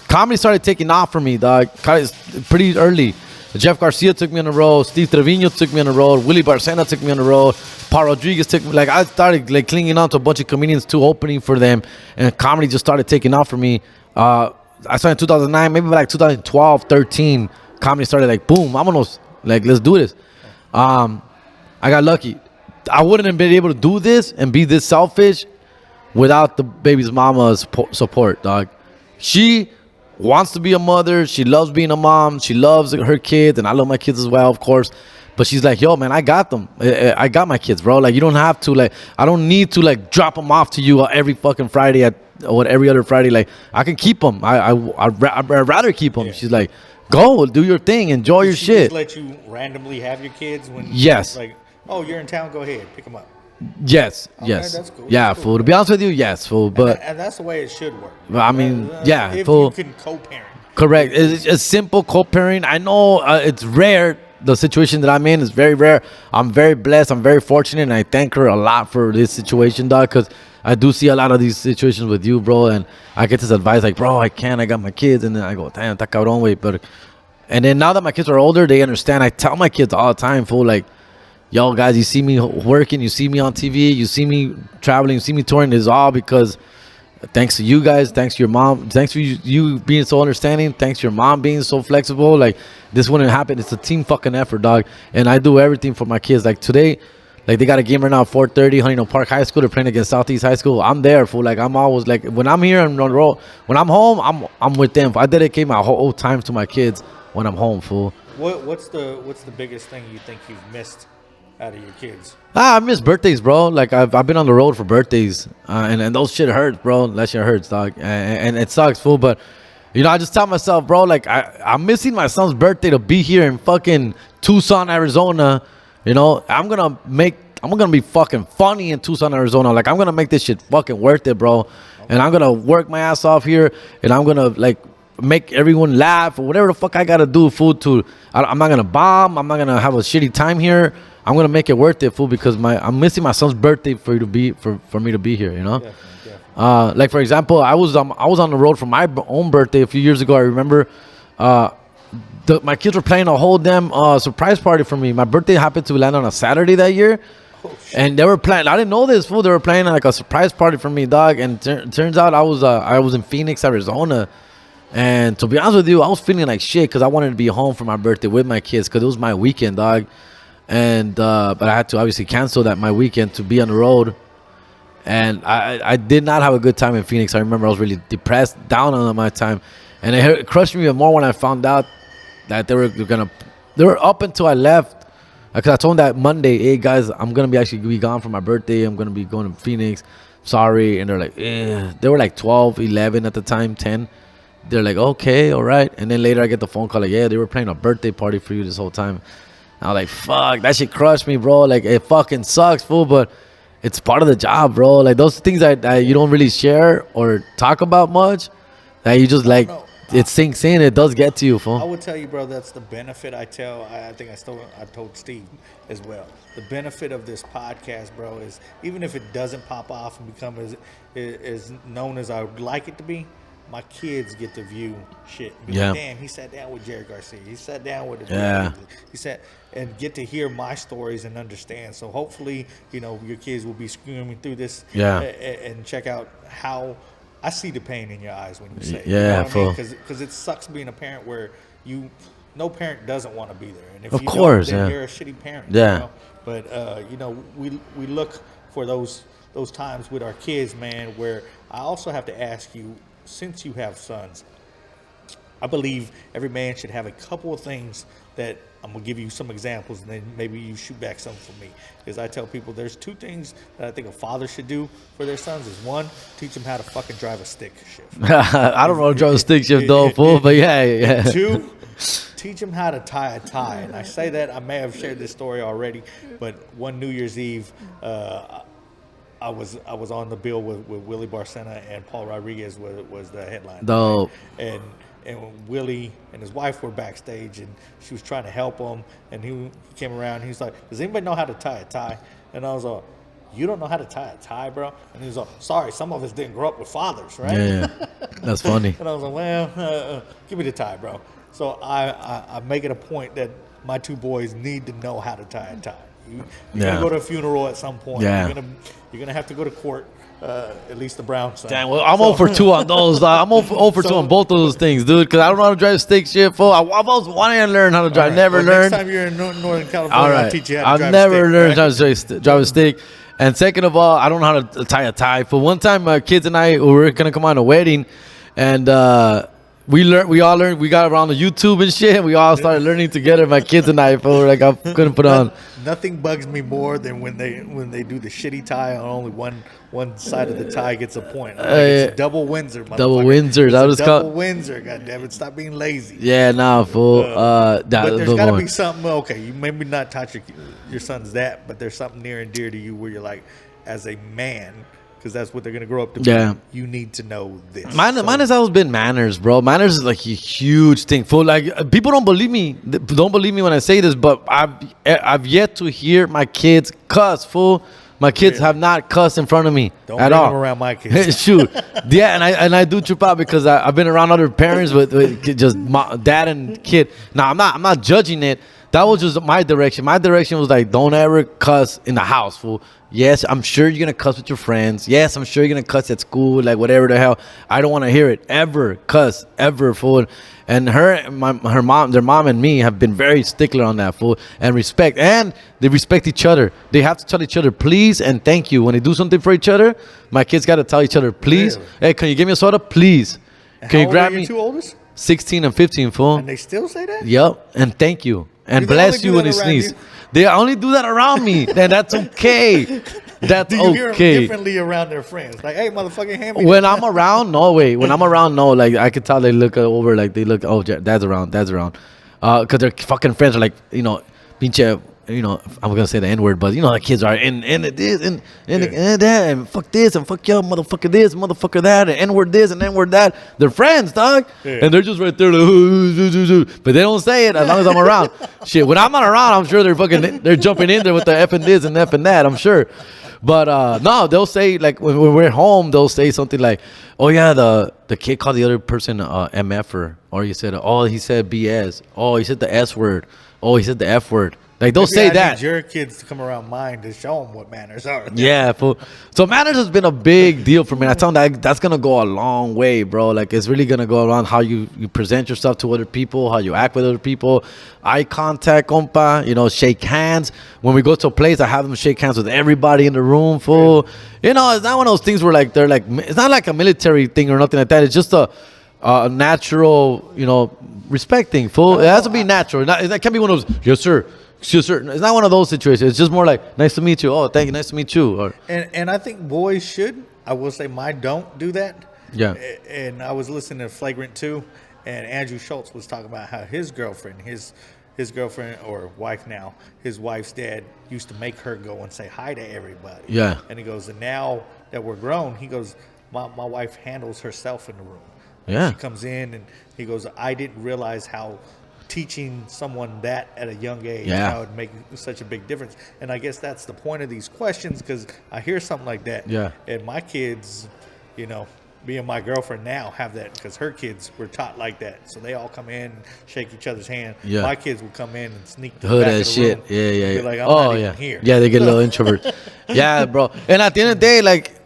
comedy started taking off for me, dog, pretty early. Jeff Garcia took me on the road. Steve Trevino took me on the road. Willie Barcena took me on the road. Paul Rodriguez took me. Like, I started like clinging on to a bunch of comedians too, opening for them. And comedy just started taking off for me. I started in 2009, maybe like 2012, 13. Comedy started like, boom, vámonos. Like, let's do this. I got lucky. I wouldn't have been able to do this and be this selfish without the baby's mama's support, dog. She wants to be a mother. She loves being a mom. She loves her kids, and I love my kids as well, of course. But she's like, yo, man, I got them. I got my kids, bro. Like, you don't have to, like, I don't need to, like, drop them off to you every fucking Friday or every other Friday. Like, I can keep them. I'd rather keep them. Yeah. She's like, go, do your thing. Enjoy your She shit. just let you randomly have your kids when Yes. like, oh, you're in town, go ahead, pick them up. Yes, yes. that's cool. Yeah, That's cool. fool. To be honest with you, yes, fool. But And that's the way it should work. Well, I mean, yeah, if full- you can co-parent. correct. It's a simple co-parenting. I know it's rare. The situation that I'm in is very rare. I'm very blessed. I'm very fortunate, and I thank her a lot for this situation, dog. Because I do see a lot of these situations with you, bro, and I get this advice like, bro, I can't. I got my kids, and then I go, damn, está cabrón, way. But and then now that my kids are older, they understand. I tell my kids all the time, fool, like, yo, guys, you see me working, you see me on TV, you see me traveling, you see me touring. It's all because thanks to you guys, thanks to your mom, thanks for you being so understanding, thanks to your mom being so flexible. Like, this wouldn't happen. It's a team fucking effort, dog. And I do everything for my kids. Like today, like they got a game right now at 4:30, Huntington Park High School. They're playing against Southeast High School. I'm there, fool. Like, I'm always like, when I'm here on the road, when I'm home, I'm with them. I dedicate my whole time to my kids when I'm home, fool. What's the biggest thing you think you've missed out of your kids? I miss birthdays, bro. Like, I've been on the road for birthdays, and those shit hurts, bro. That shit hurts, dog, and it sucks, fool. But you know, I just tell myself, bro, like I'm missing my son's birthday to be here in fucking Tucson, Arizona. You know, I'm gonna be fucking funny in Tucson, Arizona. Like, I'm gonna make this shit fucking worth it, bro. And I'm gonna work my ass off here, and I'm gonna like make everyone laugh or whatever the fuck I gotta do, fool. I'm not gonna bomb. I'm not gonna have a shitty time here. I'm gonna make it worth it, fool, because I'm missing my son's birthday for me to be here. You know, definitely. Like for example, I was on the road for my own birthday a few years ago. I remember, my kids were planning a whole damn surprise party for me. My birthday happened to land on a Saturday that year, and they were planning. I didn't know this, fool. They were planning like a surprise party for me, dog. And turns out I was in Phoenix, Arizona. And to be honest with you, I was feeling like shit because I wanted to be home for my birthday with my kids because it was my weekend, dog. And but I had to obviously cancel my weekend to be on the road. And I did not have a good time in Phoenix. I remember I was really depressed, down on my time. And it crushed me even more when I found out that they were up until I left. Because I told them that Monday, hey guys, I'm going to be gone for my birthday. I'm going to be going to Phoenix. Sorry. And they're like, eh. They were like 12, 11 at the time, 10. They're like, okay, all right. And then later I get the phone call like, yeah, they were playing a birthday party for you this whole time. And I was like, fuck, that shit crushed me, bro. Like, it fucking sucks, fool, but it's part of the job, bro. Like, those things that you don't really share or talk about much, that you just like, it sinks in. It does get to you, fool. I would tell you, bro, that's the benefit. I think I told Steve as well. The benefit of this podcast, bro, is even if it doesn't pop off and become as known as I would like it to be, my kids get to view shit. Yeah. Like, damn, he sat down with Jerry Garcia. He sat down with he sat and get to hear my stories and understand. So hopefully, you know, your kids will be screaming through this and check out how I see the pain in your eyes when you say it. Yeah, you know what I mean? Because it sucks being a parent where no parent doesn't want to be there. And if of you course, don't, then you're a shitty parent. Yeah. You know? But you know, we look for those times with our kids, man, where I also have to ask you, since you have sons, I believe every man should have a couple of things that I'm going to give you some examples, and then maybe you shoot back some for me. Because I tell people there's two things that I think a father should do for their sons. Is one, teach them how to fucking drive a stick shift. I don't know how to drive a stick shift though, fool, but yeah. Two, teach them how to tie a tie. And I say that, I may have shared this story already, but one New Year's Eve, I was on the bill with Willie Barcena, and Paul Rodriguez was the headline. Dope. Right? And Willie and his wife were backstage, and she was trying to help him. And he came around. And he was like, "Does anybody know how to tie a tie?" And I was like, "You don't know how to tie a tie, bro?" And he was like, "Sorry, some of us didn't grow up with fathers, right?" Yeah. That's funny. And I was like, "Well, give me the tie, bro." So I make it a point that my two boys need to know how to tie a tie. You're gonna go to a funeral at some point. Yeah. You're gonna have to go to court. At least the Brown side. Damn, well, I'm 0 for 2 on those. I'm 0 for 2 on both of those things, dude. Because I don't know how to drive stick shift. Fool. I've always wanted to learn how to drive. Never learned. Next time you're in Northern California, All right. I'll teach you how to drive I've never a stick. learned how to drive a stick. And second of all, I don't know how to tie a tie. For one time, my kids and I were gonna come on a wedding, and we all learned. We got around the YouTube and shit. And we all started learning together. My kids and I, fool, like I couldn't put on. Nothing bugs me more than when they do the shitty tie on only one side of the tie gets a point. Like, it's a double Windsor, motherfucker. Double Windsor, that was called. Double Windsor, goddammit. Stop being lazy. Yeah, nah, fool. But there's got to be something. Okay, you maybe not touch your sons that, but there's something near and dear to you where you're like, as a man, because that's what they're gonna grow up to be. Yeah. You need to know this. Mine has always been manners, bro. Manners is like a huge thing. For like, people don't believe me. Don't believe me when I say this, but I've yet to hear my kids cuss. Fool. My kids have not cussed in front of me Don't at bring all. them around my kids. Shoot, yeah, and I do trip out because I've been around other parents with just dad and kid. Now I'm not judging it. That was just my direction. My direction was like, don't ever cuss in the house, fool. Yes, I'm sure you're gonna cuss with your friends. Yes, I'm sure you're gonna cuss at school, like whatever the hell. I don't want to hear it ever. Cuss ever, fool. And her mom, their mom, and me have been very stickler on that, fool, and respect. And they respect each other. They have to tell each other please and thank you when they do something for each other. My kids got to tell each other please. Really? Hey, can you give me a soda, please? And Can how you old grab are your me? two oldest? 16 and 15, fool. And they still say that? Yep, and thank you. And Do they bless only do you when that they around sneeze. you? They only do that around me. Then that's okay. That's Do you hear them okay. differently around their friends? Like, hey, motherfucker, hand me When that. I'm around, no way. When I'm around, no. Like I could tell they look over, like they look. Oh, dad's around. Dad's around. Because their fucking friends are like, pinche. I'm gonna say the N word, but the kids are and this and that and fuck this and fuck yo motherfucker this motherfucker that and N word this and N word that. They're friends, dog, and they're just right there, like, but they don't say it as long as I'm around. Shit, when I'm not around, I'm sure they're jumping in there with the F and this and F and that. I'm sure, but no, they'll say like when we're home, they'll say something like, oh yeah, the kid called the other person MFer, or he said BS, oh he said the S word, oh he said the F word. Like they'll Maybe say I that. need your kids to come around mine to show them what manners are. Yeah, fool. So manners has been a big deal for me. I tell them that's gonna go a long way, bro. Like it's really gonna go around how you present yourself to other people, how you act with other people, eye contact, compa. Shake hands. When we go to a place, I have them shake hands with everybody in the room, fool. It's not one of those things where like they're like it's not like a military thing or nothing like that. It's just a natural, respect thing, fool. It has to be natural. That can't be one of those. Yes, sir. It's not one of those situations. It's just more like, nice to meet you. Oh, thank you. Nice to meet you. Or And I think boys should. I will say mine don't do that. Yeah. And I was listening to Flagrant 2, and Andrew Schultz was talking about how his girlfriend, his girlfriend or wife now, his wife's dad used to make her go and say hi to everybody. Yeah. And he goes, and now that we're grown, he goes, my wife handles herself in the room. Yeah. She comes in, and he goes, I didn't realize how teaching someone that at a young age, how it would make such a big difference. And I guess that's the point of these questions, because I hear something like that. Yeah. And my kids, me and my girlfriend now have that because her kids were taught like that. So they all come in and shake each other's hand. Yeah. My kids will come in and sneak to hood the back that of the shit. room. Yeah. Be like, I'm not even yeah. here. Yeah, they get a little introvert. Yeah, bro. And at the end of the day, like,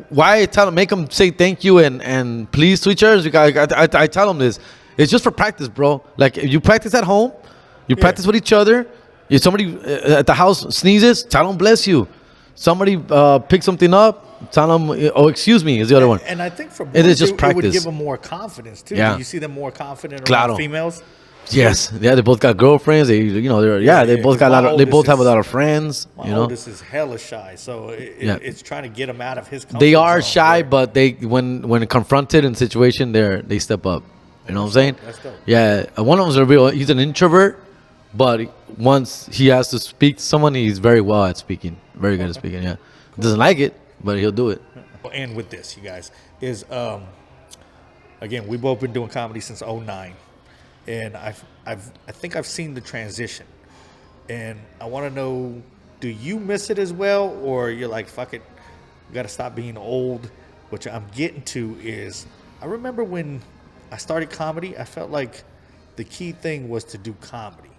why make them say thank you and please to each other? Because I tell them this. It's just for practice, bro. Like, if you practice at home, you practice with each other. If somebody at the house sneezes, tell them bless you. Somebody picks something up, tell them, oh, excuse me, is the other one. And I think for boys, it is just it practice. would give them more confidence, too. Yeah. Do you see them more confident Claro. around females? Yes, yeah, they both got girlfriends. They, they both got a lot. They both have a lot of friends. My oldest is hella shy, so it's trying to get him out of his comfort They are zone, shy, right? but they when confronted in situation, they step up. You know what I'm saying? That's dope. Yeah, one of them's he's an introvert, but once he has to speak to someone, he's very well at speaking. Very good at speaking. Yeah, doesn't like it, but he'll do it. And with this, you guys, is again, we've both been doing comedy since 2009, and I think I've seen the transition, and I want to know, do you miss it as well, or you're like, fuck it, got to stop being old? Which I'm getting to is, I remember when I started comedy, I felt like the key thing was to do comedy.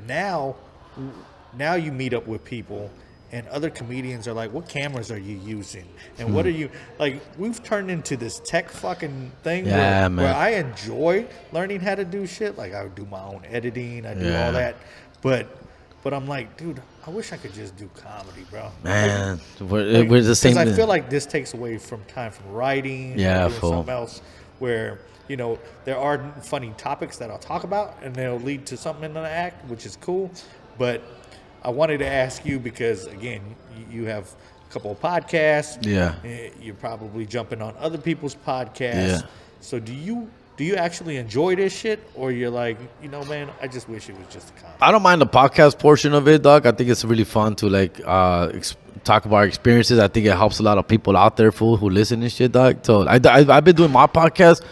Now you meet up with people, and other comedians are like, what cameras are you using? And what are you, like, we've turned into this tech fucking thing where I enjoy learning how to do shit. Like, I would do my own editing, I do all that. But I'm like, dude, I wish I could just do comedy, bro. Man, we're the same. Because I feel like this takes away from time from writing, or doing something else, where there are funny topics that I'll talk about, and they'll lead to something in the act, which is cool. But I wanted to ask you because, again, you have a couple of podcasts. Yeah. You're probably jumping on other people's podcasts. Yeah. So do you actually enjoy this shit, or you're like, man, I just wish it was just a comedy? I don't mind the podcast portion of it, dog. I think it's really fun to talk about our experiences. I think it helps a lot of people out there, fool, who listen and shit, dog. So I've been doing my podcast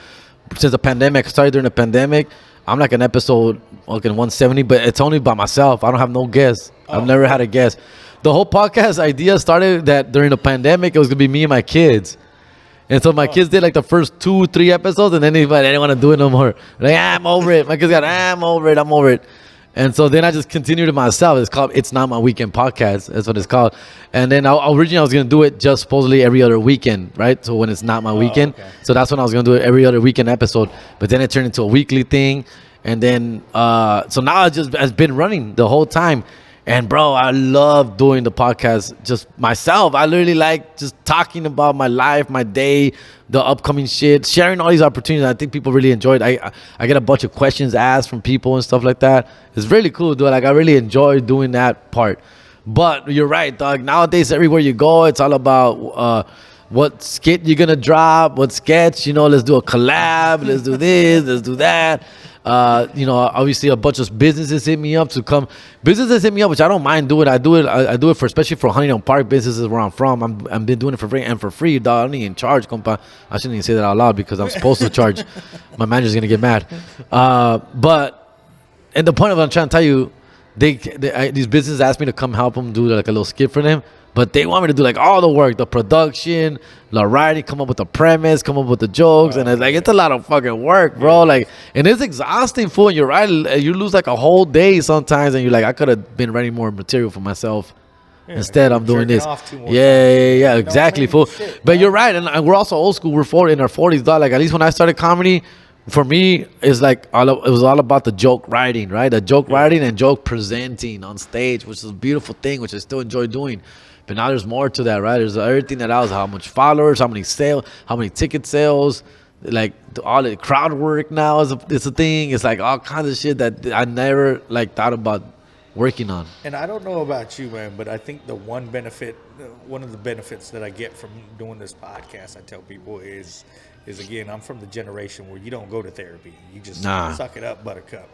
since the pandemic. I started during the pandemic. I'm like an episode 170, but it's only by myself. I don't have no guests. I've never had a guest. The whole podcast idea started that during the pandemic, it was gonna be me and my kids. And so my kids did like the first 2-3 episodes, and then they didn't want to do it no more. Like, I'm over it. My kids got, I'm over it. And so then I just continued it myself. It's called It's Not My Weekend Podcast. That's what it's called. And then originally I was going to do it just supposedly every other weekend, right? So when it's not my weekend. Okay. So that's when I was going to do it every other weekend episode. But then it turned into a weekly thing. And then, so now it's been running the whole time. And bro, I love doing the podcast just myself. I literally like just talking about my life, my day, the upcoming shit, sharing all these opportunities. I think people really enjoy it. I get a bunch of questions asked from people and stuff like that. It's really cool, dude. Like I really enjoy doing that part. But you're right, dog. Nowadays, everywhere you go, it's all about what skit you're gonna drop, what sketch. Let's do a collab. Let's do this. Let's do that. Obviously a bunch of businesses hit me up to come. Businesses hit me up, which I don't mind doing. I do it for, especially for Huntington Park businesses where I'm from. I've been doing it for free and for free, dog. I don't even charge, compa. I shouldn't even say that out loud because I'm supposed to charge. My manager's gonna get mad. And the point of what I'm trying to tell you, these businesses asked me to come help them do like a little skit for them. But they want me to do like all the work, the production, the writing, come up with the premise, come up with the jokes. And it's a lot of fucking work, bro. Like, and it's exhausting, fool. And you're right. You lose like a whole day sometimes. And you're like, I could have been writing more material for myself. Instead, I'm doing this. Yeah, exactly, fool. But you're right. And we're also old school. We're in our 40s, dog. Like, at least when I started comedy, for me, it's like it was all about the joke writing, right? The joke writing and joke presenting on stage, which is a beautiful thing, which I still enjoy doing. But now there's more to that, right? There's everything that else, how much followers, how many sales, how many ticket sales, like all the crowd work now is a thing. It's like all kinds of shit that I never like thought about working on. And I don't know about you, man, but I think one of the benefits that I get from doing this podcast, I tell people is again, I'm from the generation where you don't go to therapy. You just suck it up, buttercup.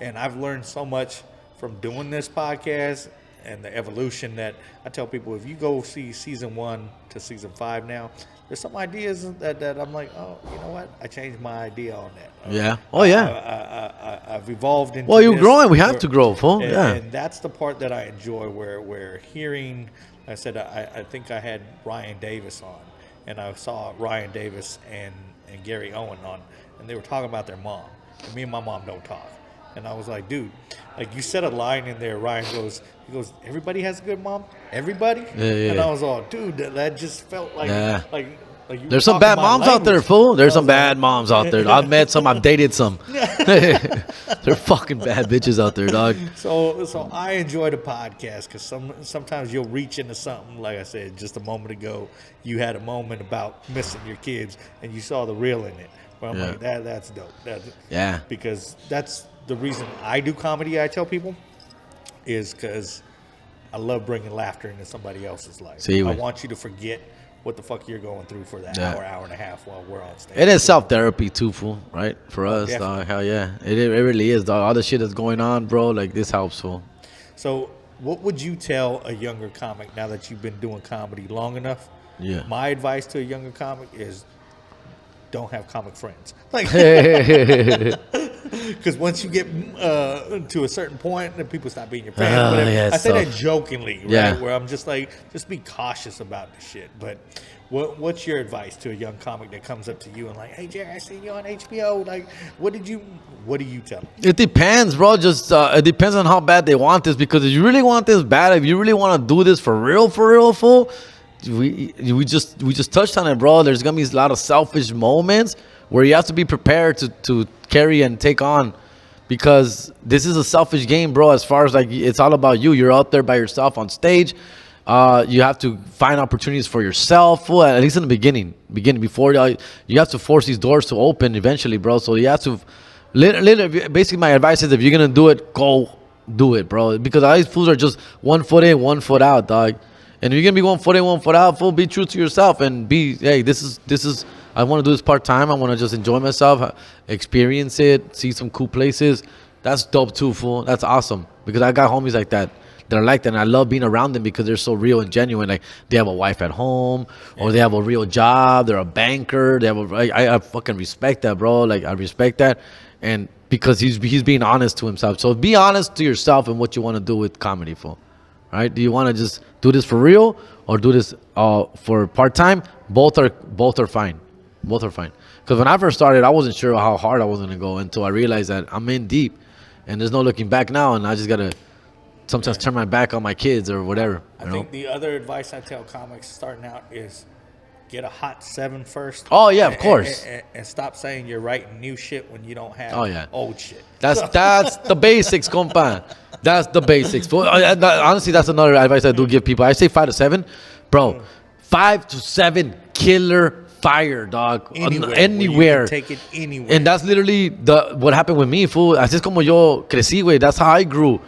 And I've learned so much from doing this podcast and the evolution that I tell people, if you go see season 1 to season 5 now, there's some ideas that I'm like, oh, you know what? I changed my idea on that. Yeah. Oh, yeah. I've evolved into. Well, you're growing. We have to grow, fool. Yeah. And that's the part that I enjoy, where hearing. I said I think I had Ryan Davis on, and I saw Ryan Davis and Gary Owen on, and they were talking about their mom. And me and my mom don't talk. And I was like, dude, like you said a line in there. Ryan goes, everybody has a good mom. Everybody. Yeah. And I was all, dude, that just felt like you there's some bad moms out there, fool. There's some bad moms out there. I've met some. I've dated some. They're fucking bad bitches out there, dog. So I enjoy the podcast because sometimes you'll reach into something. Like I said just a moment ago, you had a moment about missing your kids, and you saw the real in it. But I'm like, that's dope. Because that's the reason I do comedy. I tell people is because I love bringing laughter into somebody else's life. I want you to forget what the fuck you're going through for that hour and a half while we're on stage. It is self-therapy too, fool, right? For us, dog. Hell yeah. It really is, dog. All the shit that's going on, bro, like this helps, fool. So what would you tell a younger comic now that you've been doing comedy long enough? Yeah. My advice to a younger comic is don't have comic friends. Like, because once you get to a certain point, then people stop being your friends. I say that jokingly, right? Yeah. Where I'm just like, just be cautious about the shit. But what's your advice to a young comic that comes up to you and like, hey, Jerry, I see you on HBO. Like, what do you tell them? It depends, bro. Just it depends on how bad they want this. Because if you really want this bad, if you really want to do this for real, fool. We just touched on it, bro. There's gonna be a lot of selfish moments where you have to be prepared to carry and take on, because this is a selfish game, bro. As far as like it's all about you. You're out there by yourself on stage. You have to find opportunities for yourself. Well, at least in the beginning before you have to force these doors to open eventually, bro. So you have to literally, basically, my advice is if you're gonna do it, go do it, bro. Because all these fools are just 1 foot in, 1 foot out, dog. And if you're gonna be 1 foot in, 1 foot out, fool, be true to yourself and hey, this is. I want to do this part time. I want to just enjoy myself, experience it, see some cool places. That's dope too, fool. That's awesome, because I got homies like that are like that, and I love being around them because they're so real and genuine. Like they have a wife at home, or they have a real job. They're a banker. They have I fucking respect that, bro. Like I respect that, and because he's being honest to himself. So be honest to yourself and what you want to do with comedy, fool. Right? Do you want to just do this for real or do this for part time? Both are fine. Both are fine. Because when I first started, I wasn't sure how hard I was going to go until I realized that I'm in deep. and there's no looking back now. And I just gotta sometimes turn my back on my kids or whatever. I think the other advice I tell comics starting out is get a hot 7 first. Oh, yeah, of course. And stop saying you're writing new shit when you don't have old shit. That's the basics, compa. That's the basics. Honestly, that's another advice I do give people. I say 5 to 7, bro. 5 to 7 killer fire, dog. Anywhere. You can take it anywhere. And that's literally what happened with me, fool. Así es como yo crecí, güey. That's how I grew.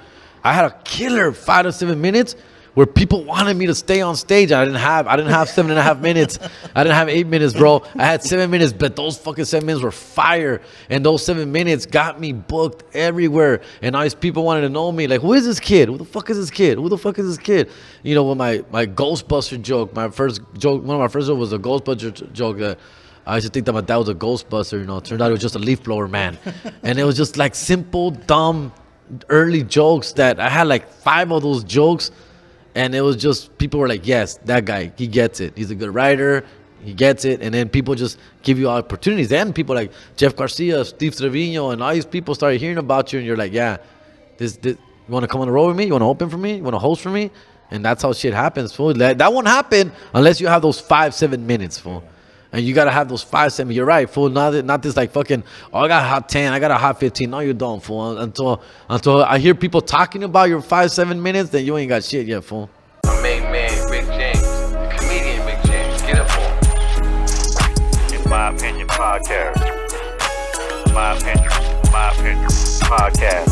I had a killer 5 to 7 minutes where people wanted me to stay on stage. I didn't have 7.5 minutes. I didn't have 8 minutes, bro. I had 7 minutes, but those fucking 7 minutes were fire. And those 7 minutes got me booked everywhere. And all these people wanted to know me. Like, who is this kid? Who the fuck is this kid? Who the fuck is this kid? You know, with my Ghostbuster joke, one of my first jokes was a Ghostbuster joke that I used to think that my dad was a Ghostbuster. You know, it turned out it was just a leaf blower man. And it was just like simple, dumb, early jokes that I had like 5 of those jokes. And it was just, people were like, yes, that guy, he gets it. He's a good writer. He gets it. And then people just give you opportunities. Then people like Jeff Garcia, Steve Trevino, and all these people started hearing about you. And you're like, yeah, this you want to come on the road with me? You want to open for me? You want to host for me? And that's how shit happens, fool. That won't happen unless you have those 5-7 minutes, fool. And you got to have those 5-7. You're right, fool. Not this like fucking, I got a hot 10. I got a hot 15. No, you don't, fool. Until I hear people talking about your 5-7 minutes, then you ain't got shit yet, fool. My main man, Rick James. The comedian Rick James. Get up on. In my opinion, podcast. My opinion podcast.